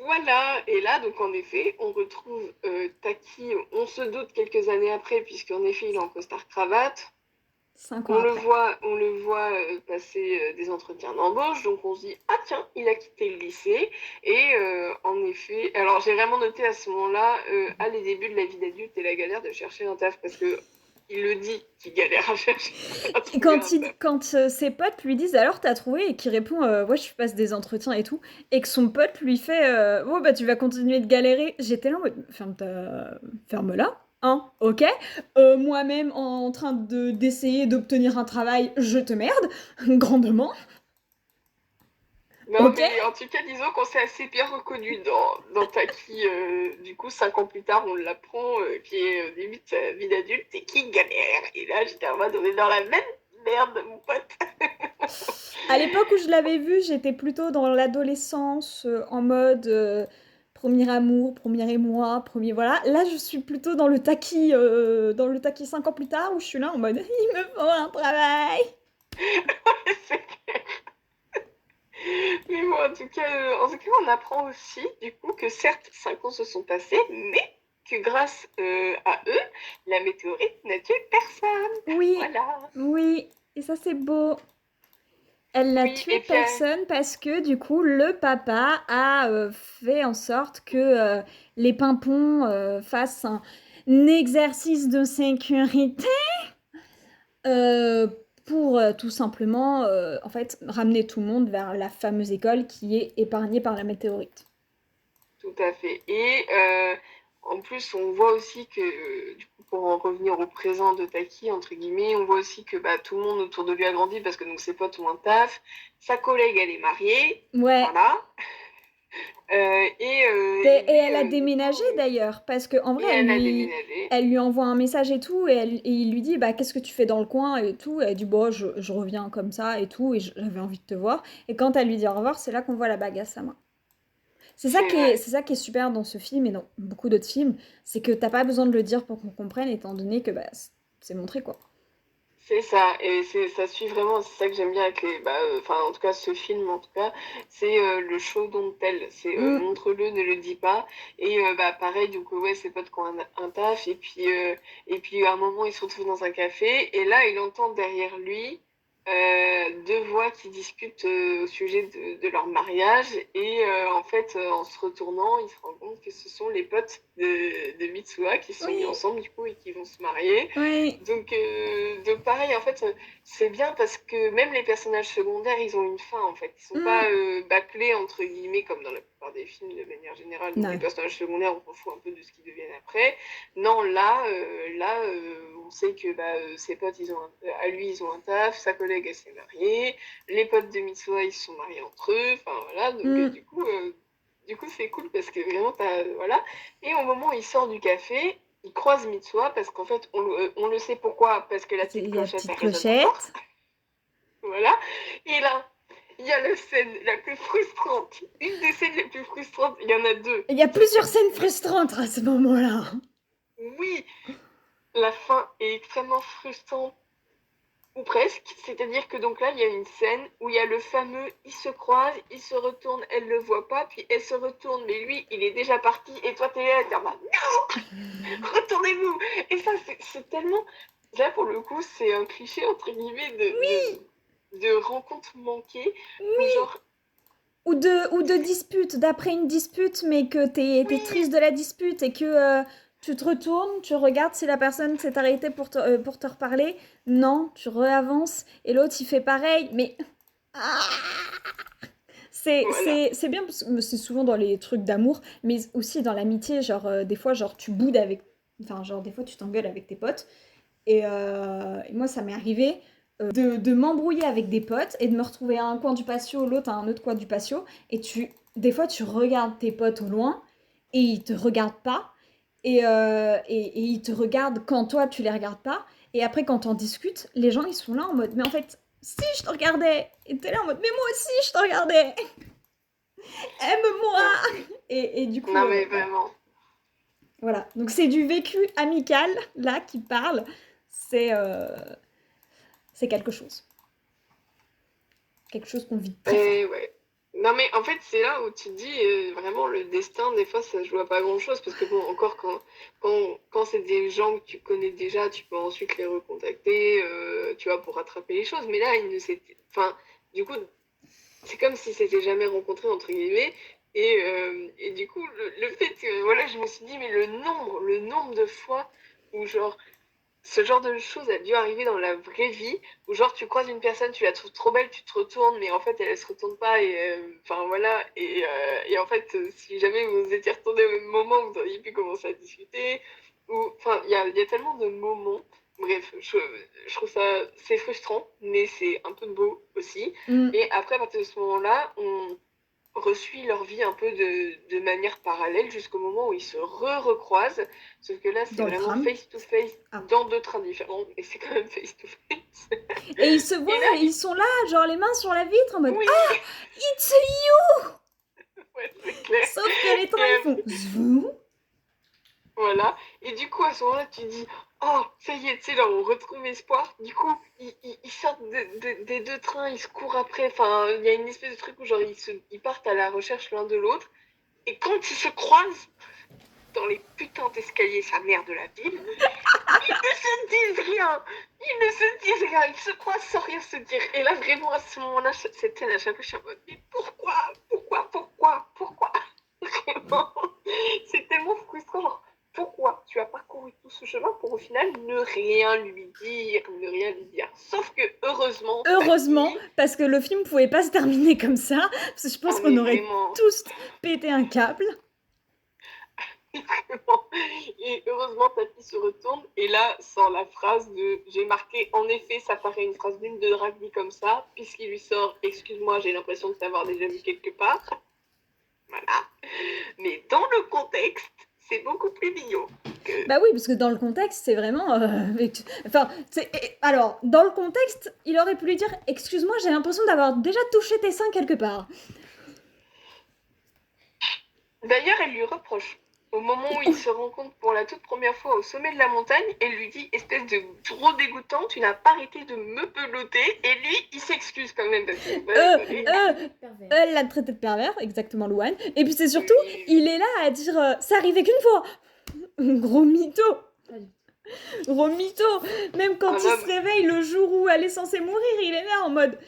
voilà, et là, donc en effet, on retrouve Taki, on se doute quelques années après, puisqu'en effet, il est en costard-cravate. 5 ans après. On le voit passer des entretiens d'embauche, donc on se dit ah tiens, il a quitté le lycée et en effet, alors j'ai vraiment noté à ce moment-là les débuts de la vie d'adulte et la galère de chercher un taf parce que il le dit qu'il galère à chercher. À Et trouver un taf. quand ses potes lui disent alors t'as trouvé et qu'il répond ouais je passe des entretiens et tout et que son pote lui fait oh bah tu vas continuer de galérer, j'étais là en mode ferme-la hein ok. Moi-même en train d'essayer d'obtenir un travail je te merde grandement. Non, Ok. mais en tout cas, disons qu'on s'est assez bien reconnu dans Taki. Du coup, 5 ans plus tard, on l'apprend, qui est au début de sa vie d'adulte et qui galère. Et là, j'étais en mode, on est dans la même merde, mon pote. À l'époque où je l'avais vu, j'étais plutôt dans l'adolescence, en mode premier amour, premier émoi, premier voilà. Là, je suis plutôt dans le taquis 5 ans plus tard, où je suis là en mode il me faut un travail. C'est clair. Mais bon, en tout cas, on apprend aussi, du coup, que certes, 5 ans se sont passés, mais que grâce à eux, la météorite n'a tué personne. Oui, Voilà. oui, et ça c'est beau. Elle n'a Oui, tué et puis, personne parce que du coup le papa a fait en sorte que les pimpons fassent un exercice de sécurité euh, pour tout simplement en fait ramener tout le monde vers la fameuse école qui est épargnée par la météorite. tout à fait. Et en plus, on voit aussi que, du coup, pour en revenir au présent de Taki, entre guillemets, on voit aussi que bah, tout le monde autour de lui a grandi parce que donc, ses potes ont un taf. Sa collègue, elle est mariée. Ouais. Voilà. Et Lui, elle a du coup, déménagé d'ailleurs, parce qu'en vrai, et elle a déménagé. elle lui envoie un message et tout, et il lui dit, bah, qu'est-ce que tu fais dans le coin et tout. Et elle dit, bon, je reviens comme ça et tout, et j'avais envie de te voir. Et quand elle lui dit au revoir, c'est là qu'on voit la bague à sa main. C'est vrai. C'est ça qui est super dans ce film et dans beaucoup d'autres films, c'est que t'as pas besoin de le dire pour qu'on comprenne, étant donné que bah, c'est montré quoi. C'est ça, et ça suit vraiment, c'est ça que j'aime bien avec les, enfin en tout cas ce film en tout cas, c'est le show don't tell, c'est Mm. montre-le, ne le dis pas, et bah pareil donc ouais ses potes qui ont un taf, et puis à un moment il se retrouve dans un café, et là il entend derrière lui deux voix qui discutent au sujet de leur mariage, et en fait en se retournant il se rend compte que ce sont les potes de Mitsuha qui se sont mis Oui, ensemble du coup et qui vont se marier. oui. Donc pareil, en fait, c'est bien parce que même les personnages secondaires, ils ont une fin, en fait. Ils sont Mm. pas bâclés, entre guillemets, comme dans la plupart des films de manière générale, où les Non. personnages secondaires, on s'en fout un peu de ce qu'ils deviennent après. Non, on sait que ses potes, à lui, ils ont un taf, sa collègue, elle s'est mariée, les potes de Mitsuha, ils se sont mariés entre eux, enfin voilà, donc Mm. du coup, c'est cool parce que vraiment, voilà. Et au moment où il sort du café, il croise Mitsuha parce qu'en fait, on le sait pourquoi, parce que la Il petite y a la clochette, petite elle résonne encore. clochette. Voilà. Et là, il y a la scène la plus frustrante. Une des scènes les plus frustrantes, il y en a deux. Il y a plusieurs scènes frustrantes à ce moment-là. Oui, la fin est extrêmement frustrante, ou presque. C'est-à-dire que donc là, il y a une scène où il y a le fameux, il se croise, il se retourne, elle le voit pas, puis elle se retourne, mais lui, il est déjà parti, et toi, t'es là, t'es en mode, non, retournez-vous. Et ça, c'est tellement... Là, pour le coup, c'est un cliché, entre guillemets, de rencontres manquées où genre Ou de dispute, d'après une dispute, mais que t'es triste oui, de la dispute et que tu te retournes, tu regardes si la personne s'est arrêtée pour te reparler. Non, tu reavances et l'autre il fait pareil, mais ah, voilà. c'est bien parce que c'est souvent dans les trucs d'amour, mais aussi dans l'amitié, genre des fois genre tu boudes avec, enfin genre des fois tu t'engueules avec tes potes et moi ça m'est arrivé de m'embrouiller avec des potes et de me retrouver à un coin du patio, l'autre à un autre coin du patio et des fois tu regardes tes potes au loin et ils te regardent pas et ils te regardent quand toi tu les regardes pas et après quand on discute, les gens ils sont là en mode mais en fait si je te regardais et t'es là en mode mais moi aussi je te regardais aime-moi Non, et du coup non mais voilà. vraiment. Voilà, donc c'est du vécu amical là qui parle, c'est c'est quelque chose qu'on vit très fort. Et ouais. Non mais en fait c'est là où tu te dis vraiment le destin des fois ça joue à pas grand-chose parce que bon encore quand c'est des gens que tu connais déjà tu peux ensuite les recontacter tu vois pour rattraper les choses mais là il ne s'était enfin du coup c'est comme si c'était jamais rencontré entre guillemets et du coup le fait que voilà je me suis dit mais le nombre de fois où genre ce genre de choses a dû arriver dans la vraie vie, où genre tu croises une personne, tu la trouves trop belle, tu te retournes, mais en fait elle se retourne pas, et enfin voilà, et en fait si jamais vous étiez retournés au même moment, vous auriez pu commencer à discuter, ou enfin il y a tellement de moments, bref, je trouve ça, c'est frustrant, mais c'est un peu beau aussi, Mm. et après à partir de ce moment-là, on resuit leur vie un peu de manière parallèle jusqu'au moment où ils se recroisent. Sauf que là, c'est Dans le vraiment tram. face to face Ah. dans deux trains différents, mais c'est quand même face to face. Et ils se voient, Et là, et ils sont là, genre les mains sur la vitre en mode oui, ah, it's you. ouais, c'est clair. Sauf que les Et trains ils font zoom. voilà. Et du coup, à ce moment-là, tu dis, oh, ça y est, tu sais, là, on retrouve espoir. Du coup, ils sortent des deux trains, ils se courent après. Enfin, il y a une espèce de truc où, genre, ils partent à la recherche l'un de l'autre. Et quand ils se croisent dans les putains d'escaliers, sa mère de la ville, ils ne se disent rien. Ils ne se disent rien. Ils se croisent sans rien se dire. Et là, vraiment, à ce moment-là, cette scène, à chaque fois, je suis en mode, mais pourquoi Vraiment. C'est tellement frustrant. Genre, pourquoi tu as parcouru tout ce chemin pour au final ne rien lui dire. Sauf que, heureusement, Heureusement, papy, parce que le film pouvait pas se terminer comme ça, parce que je pense ah qu'on mais aurait vraiment, tous pété un câble. et heureusement, Papy se retourne et là sort la phrase de j'ai marqué en effet, ça paraît une phrase d'une de rugby comme ça, puisqu'il lui sort excuse-moi, j'ai l'impression de t'avoir déjà vu quelque part. Voilà. Mais dans le contexte, c'est beaucoup plus mignon. Que... Bah oui, parce que dans le contexte, c'est vraiment. Enfin, alors, dans le contexte, il aurait pu lui dire excuse-moi, j'ai l'impression d'avoir déjà touché tes seins quelque part. D'ailleurs, elle lui reproche. Au moment où ils se rencontrent pour la toute première fois au sommet de la montagne, elle lui dit espèce de gros dégoûtant, tu n'as pas arrêté de me peloter. Et lui, il s'excuse quand même parce qu'il faut pas Euh, déconner. Elle l'a traité de pervers, exactement, Louane. Et puis c'est surtout, Oui, il est là à dire ça arrivait qu'une fois. Gros mytho. Gros mytho. Même quand un il se homme, réveille le jour où elle est censée mourir, il est là en mode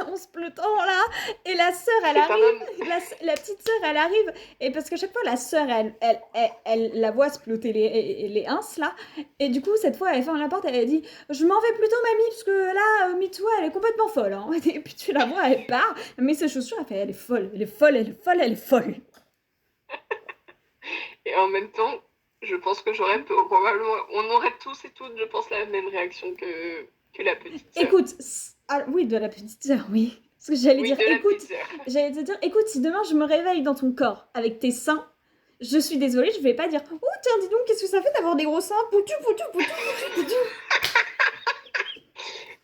on se pleutant là et la sœur elle c'est un arrive homme. la petite sœur elle arrive et parce que chaque fois la sœur elle la voit se ploter les ins là et du coup cette fois elle ferme la porte elle dit je m'en vais plutôt mamie parce que là Mitsu elle est complètement folle hein. Et puis tu la vois elle part elle met ses chaussures elle fait elle est folle elle est folle elle est folle elle est folle. Et en même temps, je pense que probablement, on aurait tous et toutes, je pense, la même réaction que la petite sœur. Écoute, ah, oui, de la petite sœur, oui. Parce que j'allais Oui, dire, de la écoute, petite sœur. j'allais te dire, écoute, si demain je me réveille dans ton corps avec tes seins, je suis désolée, je vais pas dire, oh tiens, dis donc, qu'est-ce que ça fait d'avoir des gros seins, poutou, poutou, poutou, poutou, poutou.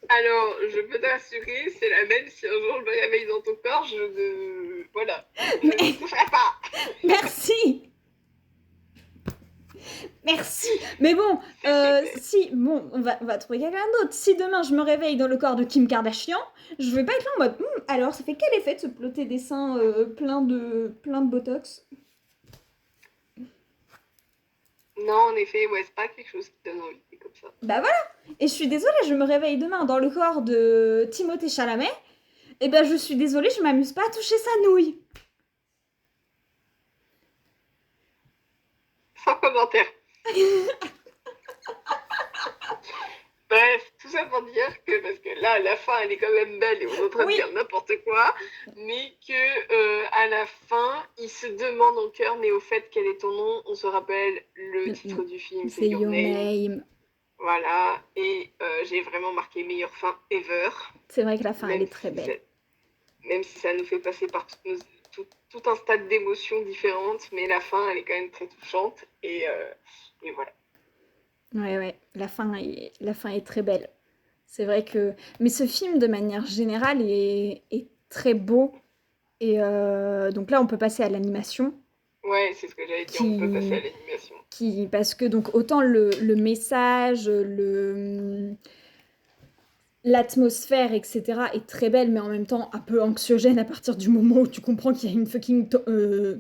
Alors, je peux te rassurer, c'est la même. Si un jour je me réveille dans ton corps, je ne. Voilà. Je n'y Mais toucherai pas. merci, merci. Mais bon, C'est super. si, bon, on va trouver quelqu'un d'autre. Si demain je me réveille dans le corps de Kim Kardashian, je vais pas être là en mode, alors ça fait quel effet de se ploter des seins plein de botox. Non, en effet, ouais, c'est pas quelque chose qui donne envie, comme ça. Bah voilà. Et je suis désolée, je me réveille demain dans le corps de Timothée Chalamet. Et ben je suis désolée, je m'amuse pas à toucher sa nouille. Sans commentaire. Bref, tout ça pour dire que, parce que là, la fin, elle est quand même belle et on est en train de Oui. dire n'importe quoi, mais que à la fin, il se demande en chœur, mais au fait, quel est ton nom? On se rappelle le titre du film, c'est C'est Your Your Name. Name. Voilà, et j'ai vraiment marqué meilleure fin ever. C'est vrai que la fin, elle Même est très si belle. même si ça nous fait passer par tout un stade d'émotions différentes, mais la fin, elle est quand même très touchante, et voilà. Ouais, la fin est très belle. C'est vrai que... Mais ce film, de manière générale, est très beau. Et donc là, on peut passer à l'animation. Ouais, c'est ce que j'allais dire, on peut passer à l'animation. Parce que donc autant le message, l'atmosphère, etc. est très belle, mais en même temps un peu anxiogène à partir du moment où tu comprends qu'il y a une fucking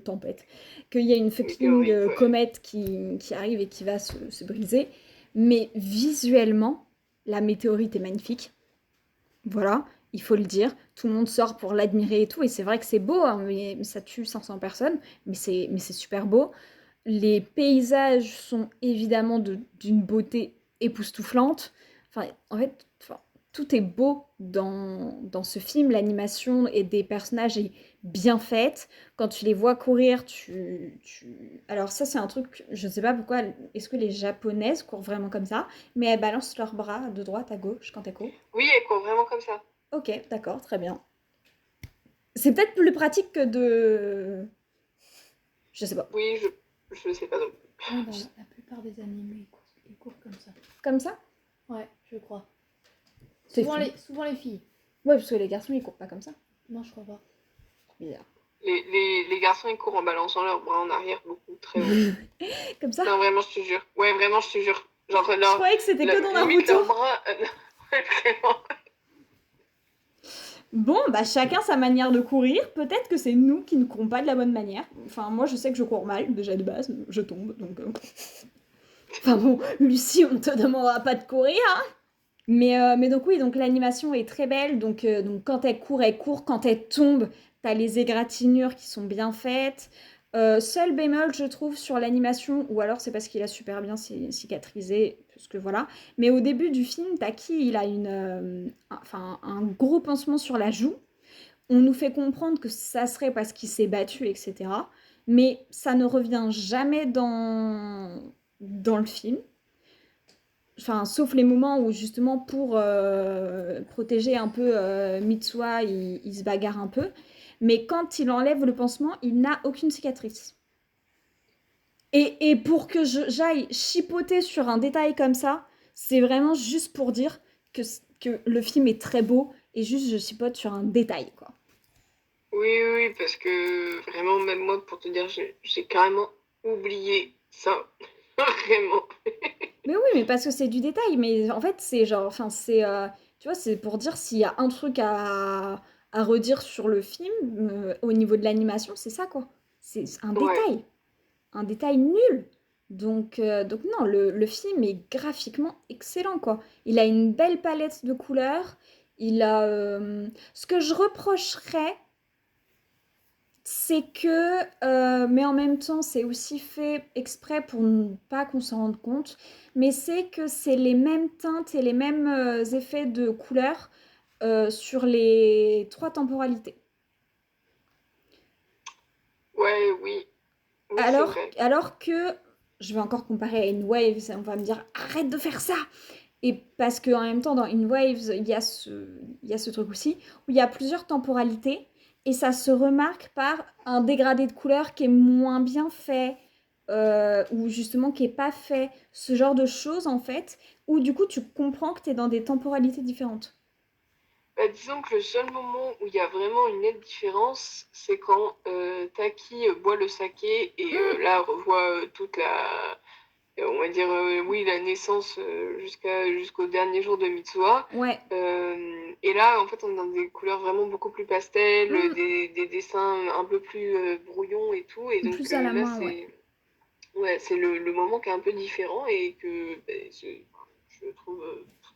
tempête, qu'il y a une fucking Météorite, ouais. comète qui arrive et qui va se briser. Mais visuellement, la météorite est magnifique. Voilà, il faut le dire. Tout le monde sort pour l'admirer et tout. Et c'est vrai que c'est beau, hein, mais ça tue 500 personnes. Mais c'est super beau. Les paysages sont évidemment d'une beauté époustouflante. Enfin, en fait, enfin, tout est beau dans ce film. L'animation et des personnages est bien faite. Quand tu les vois courir, Alors ça, c'est un truc, je ne sais pas pourquoi, est-ce que les Japonaises courent vraiment comme ça? Mais elles balancent leurs bras de droite à gauche quand elles courent. Oui, elle court vraiment comme ça. Ok, d'accord, très bien. C'est peut-être plus pratique que de... Je sais pas. Oui, je sais pas non plus. Oui, dans la plupart des animés, ils courent comme ça. Comme ça? Ouais, je crois. C'est Souvent fou. souvent les filles. Ouais, parce que les garçons, ils courent pas comme ça. Non, je crois pas. Bizarre. Les garçons, ils courent en balançant leurs bras en arrière beaucoup, très haut. Comme ça? Non, vraiment, je te jure. Ouais, vraiment, je te jure. Genre, Je croyais que c'était que dans limite Naruto. leurs bras... ouais, vraiment. Bon, bah chacun sa manière de courir. Peut-être que c'est nous qui ne courons pas de la bonne manière. Enfin, moi, je sais que je cours mal, déjà de base. Je tombe, donc... Enfin bon, Lucie, on te demandera pas de courir, hein. Mais donc oui, donc l'animation est très belle. Donc quand elle court. Quand elle tombe, t'as les égratignures qui sont bien faites. Seul bémol, je trouve, sur l'animation, ou alors c'est parce qu'il a super bien cicatrisé, parce que voilà. Mais au début du film, Taki, il a un gros pansement sur la joue. On nous fait comprendre que ça serait parce qu'il s'est battu, etc. Mais ça ne revient jamais dans le film. Enfin, sauf les moments où justement pour protéger un peu Mitsuha, il se bagarre un peu. Mais quand il enlève le pansement, il n'a aucune cicatrice. Et pour que j'aille chipoter sur un détail comme ça, c'est vraiment juste pour dire que le film est très beau et juste je chipote sur un détail, quoi. Oui, parce que vraiment, même moi, pour te dire, j'ai carrément oublié ça. Vraiment. Mais oui, mais parce que c'est du détail. Mais en fait, c'est genre, enfin, tu vois, c'est pour dire s'il y a un truc à redire sur le film au niveau de l'animation, c'est ça, quoi. C'est Ouais. un détail nul. Donc non, le film est graphiquement excellent, quoi. Il a une belle palette de couleurs. Ce que je reprocherais, c'est que, mais en même temps, c'est aussi fait exprès pour ne pas qu'on s'en rende compte, mais c'est que c'est les mêmes teintes et les mêmes effets de couleurs sur les trois temporalités. Ouais, oui. Oui, c'est vrai. Alors que, je vais encore comparer à In Waves, on va me dire arrête de faire ça! Et parce qu'en même temps, dans In Waves, il y a ce truc aussi, où il y a plusieurs temporalités, et ça se remarque par un dégradé de couleur qui est moins bien fait, ou justement qui est pas fait, ce genre de choses en fait, où du coup tu comprends que tu es dans des temporalités différentes. Bah, disons que le seul moment où il y a vraiment une nette différence, c'est quand Taki boit le saké et là revoit toute la, on va dire, oui, la naissance jusqu'au dernier jour de Mitsuha. Ouais. Et là, en fait, on est dans des couleurs vraiment beaucoup plus pastel, Mm. des dessins un peu plus brouillons et tout. Et donc Plus à la là, main, ouais. Ouais, c'est le moment qui est un peu différent et que je trouve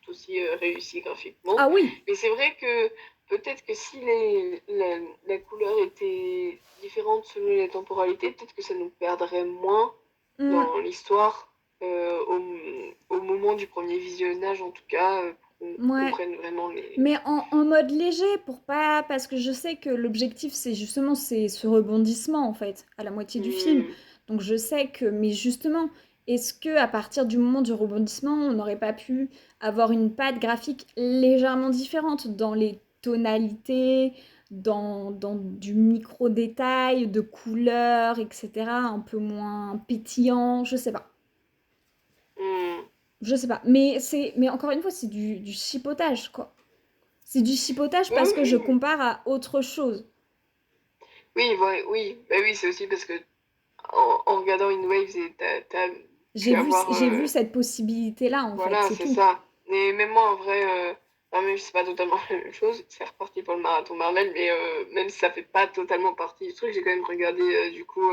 tout aussi réussi graphiquement. Ah oui. Mais c'est vrai que peut-être que si la couleur était différente selon les temporalités, peut-être que ça nous perdrait moins Mm, dans l'histoire au moment du premier visionnage, en tout cas, pour qu'on ouais. comprenne vraiment les... Mais en mode léger, pour pas... Parce que je sais que l'objectif, c'est justement c'est ce rebondissement, en fait, à la moitié du film. Hmm, Donc je sais que... Mais justement, est-ce que à partir du moment du rebondissement, on n'aurait pas pu avoir une patte graphique légèrement différente dans les tonalités, dans du micro-détail, de couleurs, etc. Un peu moins pétillant, je sais pas. hmm. Je sais pas. Mais encore une fois, c'est du chipotage, quoi. C'est du chipotage Oui, parce que je oui, compare à autre chose. oui, ouais, oui. Bah oui, c'est aussi parce que en regardant In Waves, t'as pu avoir... J'ai vu cette possibilité-là, en fait, Voilà, c'est c'est tout. ça. Mais même moi, en vrai, même si c'est pas totalement la même chose, c'est reparti pour le marathon Marvel, mais même si ça fait pas totalement partie du truc, j'ai quand même regardé du coup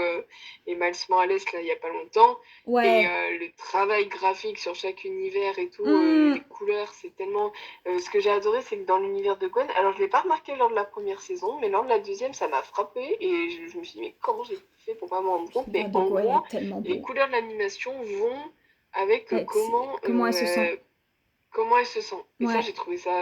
les Miles Morales là il y a pas longtemps, et Ouais. le travail graphique sur chaque univers et tout, Hmm. les couleurs, c'est tellement... ce que j'ai adoré, c'est que dans l'univers de Gwen, alors je l'ai pas remarqué lors de la première saison, mais lors de la deuxième, ça m'a frappé, et je me suis dit, mais comment j'ai fait pour pas m'en rendre compte? Mais L'univers de en Gwen gros, est tellement les beau. couleurs de l'animation vont avec Ouais, comment elle se sent? comment elle se sent. Et ça, Ouais. j'ai trouvé ça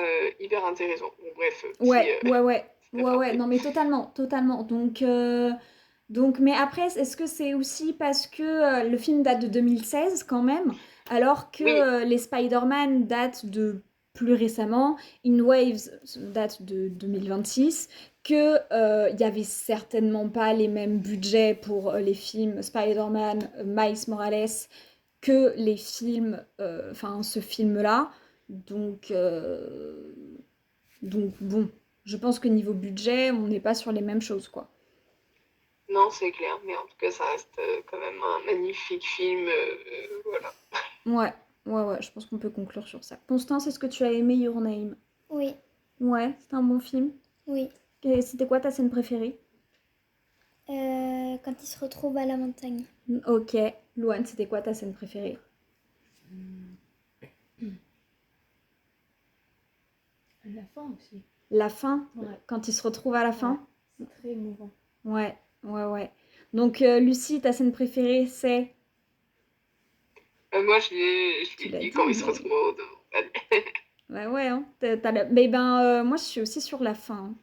hyper intéressant. Bon, bref, Ouais, ouais, ouais. petit Ouais, ouais. aparté. Non, mais totalement, totalement. Donc, mais après, est-ce que c'est aussi parce que le film date de 2016 quand même, alors que Oui, les Spider-Man datent de plus récemment, In Waves date de 2026, que il y avait certainement pas les mêmes budgets pour les films Spider-Man, Miles Morales que les films, enfin ce film-là. Donc, euh, donc bon, je pense que niveau budget, on n'est pas sur les mêmes choses, quoi. non, c'est clair. Mais en tout cas, ça reste quand même un magnifique film. Voilà. Ouais, ouais, ouais, je pense qu'on peut conclure sur ça. Constance, est-ce que tu as aimé Your Name? Oui, Ouais, c'était un bon film. oui. Et c'était quoi ta scène préférée? Quand ils se retrouvent à la montagne. Ok. Louane, c'était quoi ta scène préférée? La fin aussi. La fin? Ouais. Quand ils se retrouvent à la Ouais. fin? C'est très émouvant. Ouais, ouais, ouais. Donc, Lucie, ta scène préférée, c'est... Moi, je Tu l'ai l'as dit dit, quand ils se mais... retrouvent au... Ouais, ouais, hein. Mais ben, moi, je suis aussi sur la fin, hein.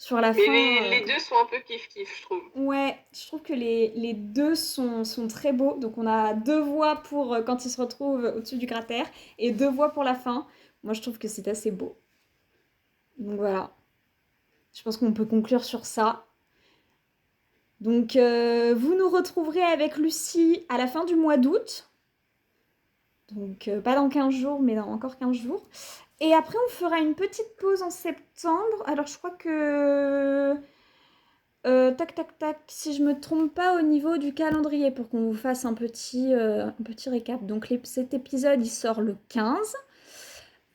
Sur la Mais fin, les deux sont un peu kiff-kiff, je trouve. ouais, je trouve que les deux sont très beaux. Donc on a deux voix pour quand ils se retrouvent au-dessus du cratère et deux voix pour la fin. Moi je trouve que c'est assez beau. Donc voilà, je pense qu'on peut conclure sur ça. Donc vous nous retrouverez avec Lucie à la fin du mois d'août. Donc pas dans 15 jours, mais dans encore 15 jours. Et après on fera une petite pause en septembre. Alors je crois que... tac, tac, tac. Si je me trompe pas au niveau du calendrier pour qu'on vous fasse un petit récap. Donc cet épisode il sort le 15.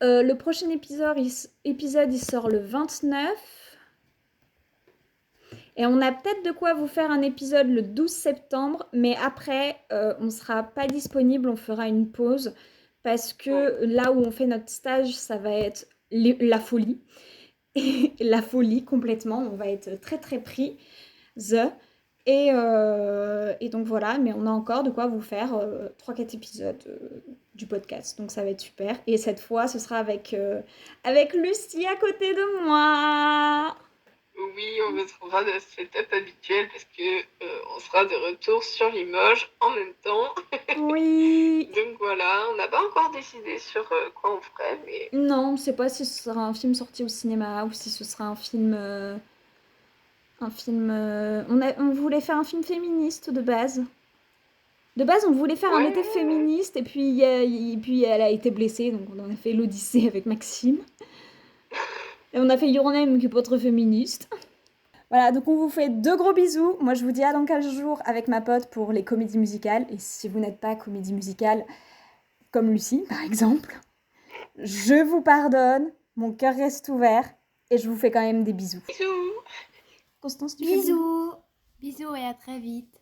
Le prochain épisode il sort le 29. Et on a peut-être de quoi vous faire un épisode le 12 septembre. Mais après, on sera pas disponible. On fera une pause. Parce Ouais. que là où on fait notre stage, ça va être la folie. La folie complètement. On va être très très pris. Et donc voilà, mais on a encore de quoi vous faire 3-4 épisodes du podcast, donc ça va être super. Et cette fois, ce sera avec Lucie à côté de moi. Oui, on retrouvera notre setup habituel parce que on sera de retour sur Limoges en même temps. Oui. Donc voilà, on n'a pas encore décidé sur quoi on ferait, mais Non, on ne sait pas si ce sera un film sorti au cinéma ou si ce sera un film... on voulait faire un film féministe de base. De base, on voulait faire un été ouais. féministe et puis elle a été blessée, donc on en a fait l'Odyssée avec Maxime. Et on a fait Your Name qui est pas très féministe. Voilà, donc on vous fait deux gros bisous. Moi, je vous dis à dans 15 jours avec ma pote pour les comédies musicales. Et si vous n'êtes pas comédie musicale, comme Lucie, par exemple, je vous pardonne. Mon cœur reste ouvert. Et je vous fais quand même des bisous. Bisous. Constance, tu fais bisous. Bisous! Bisous et à très vite.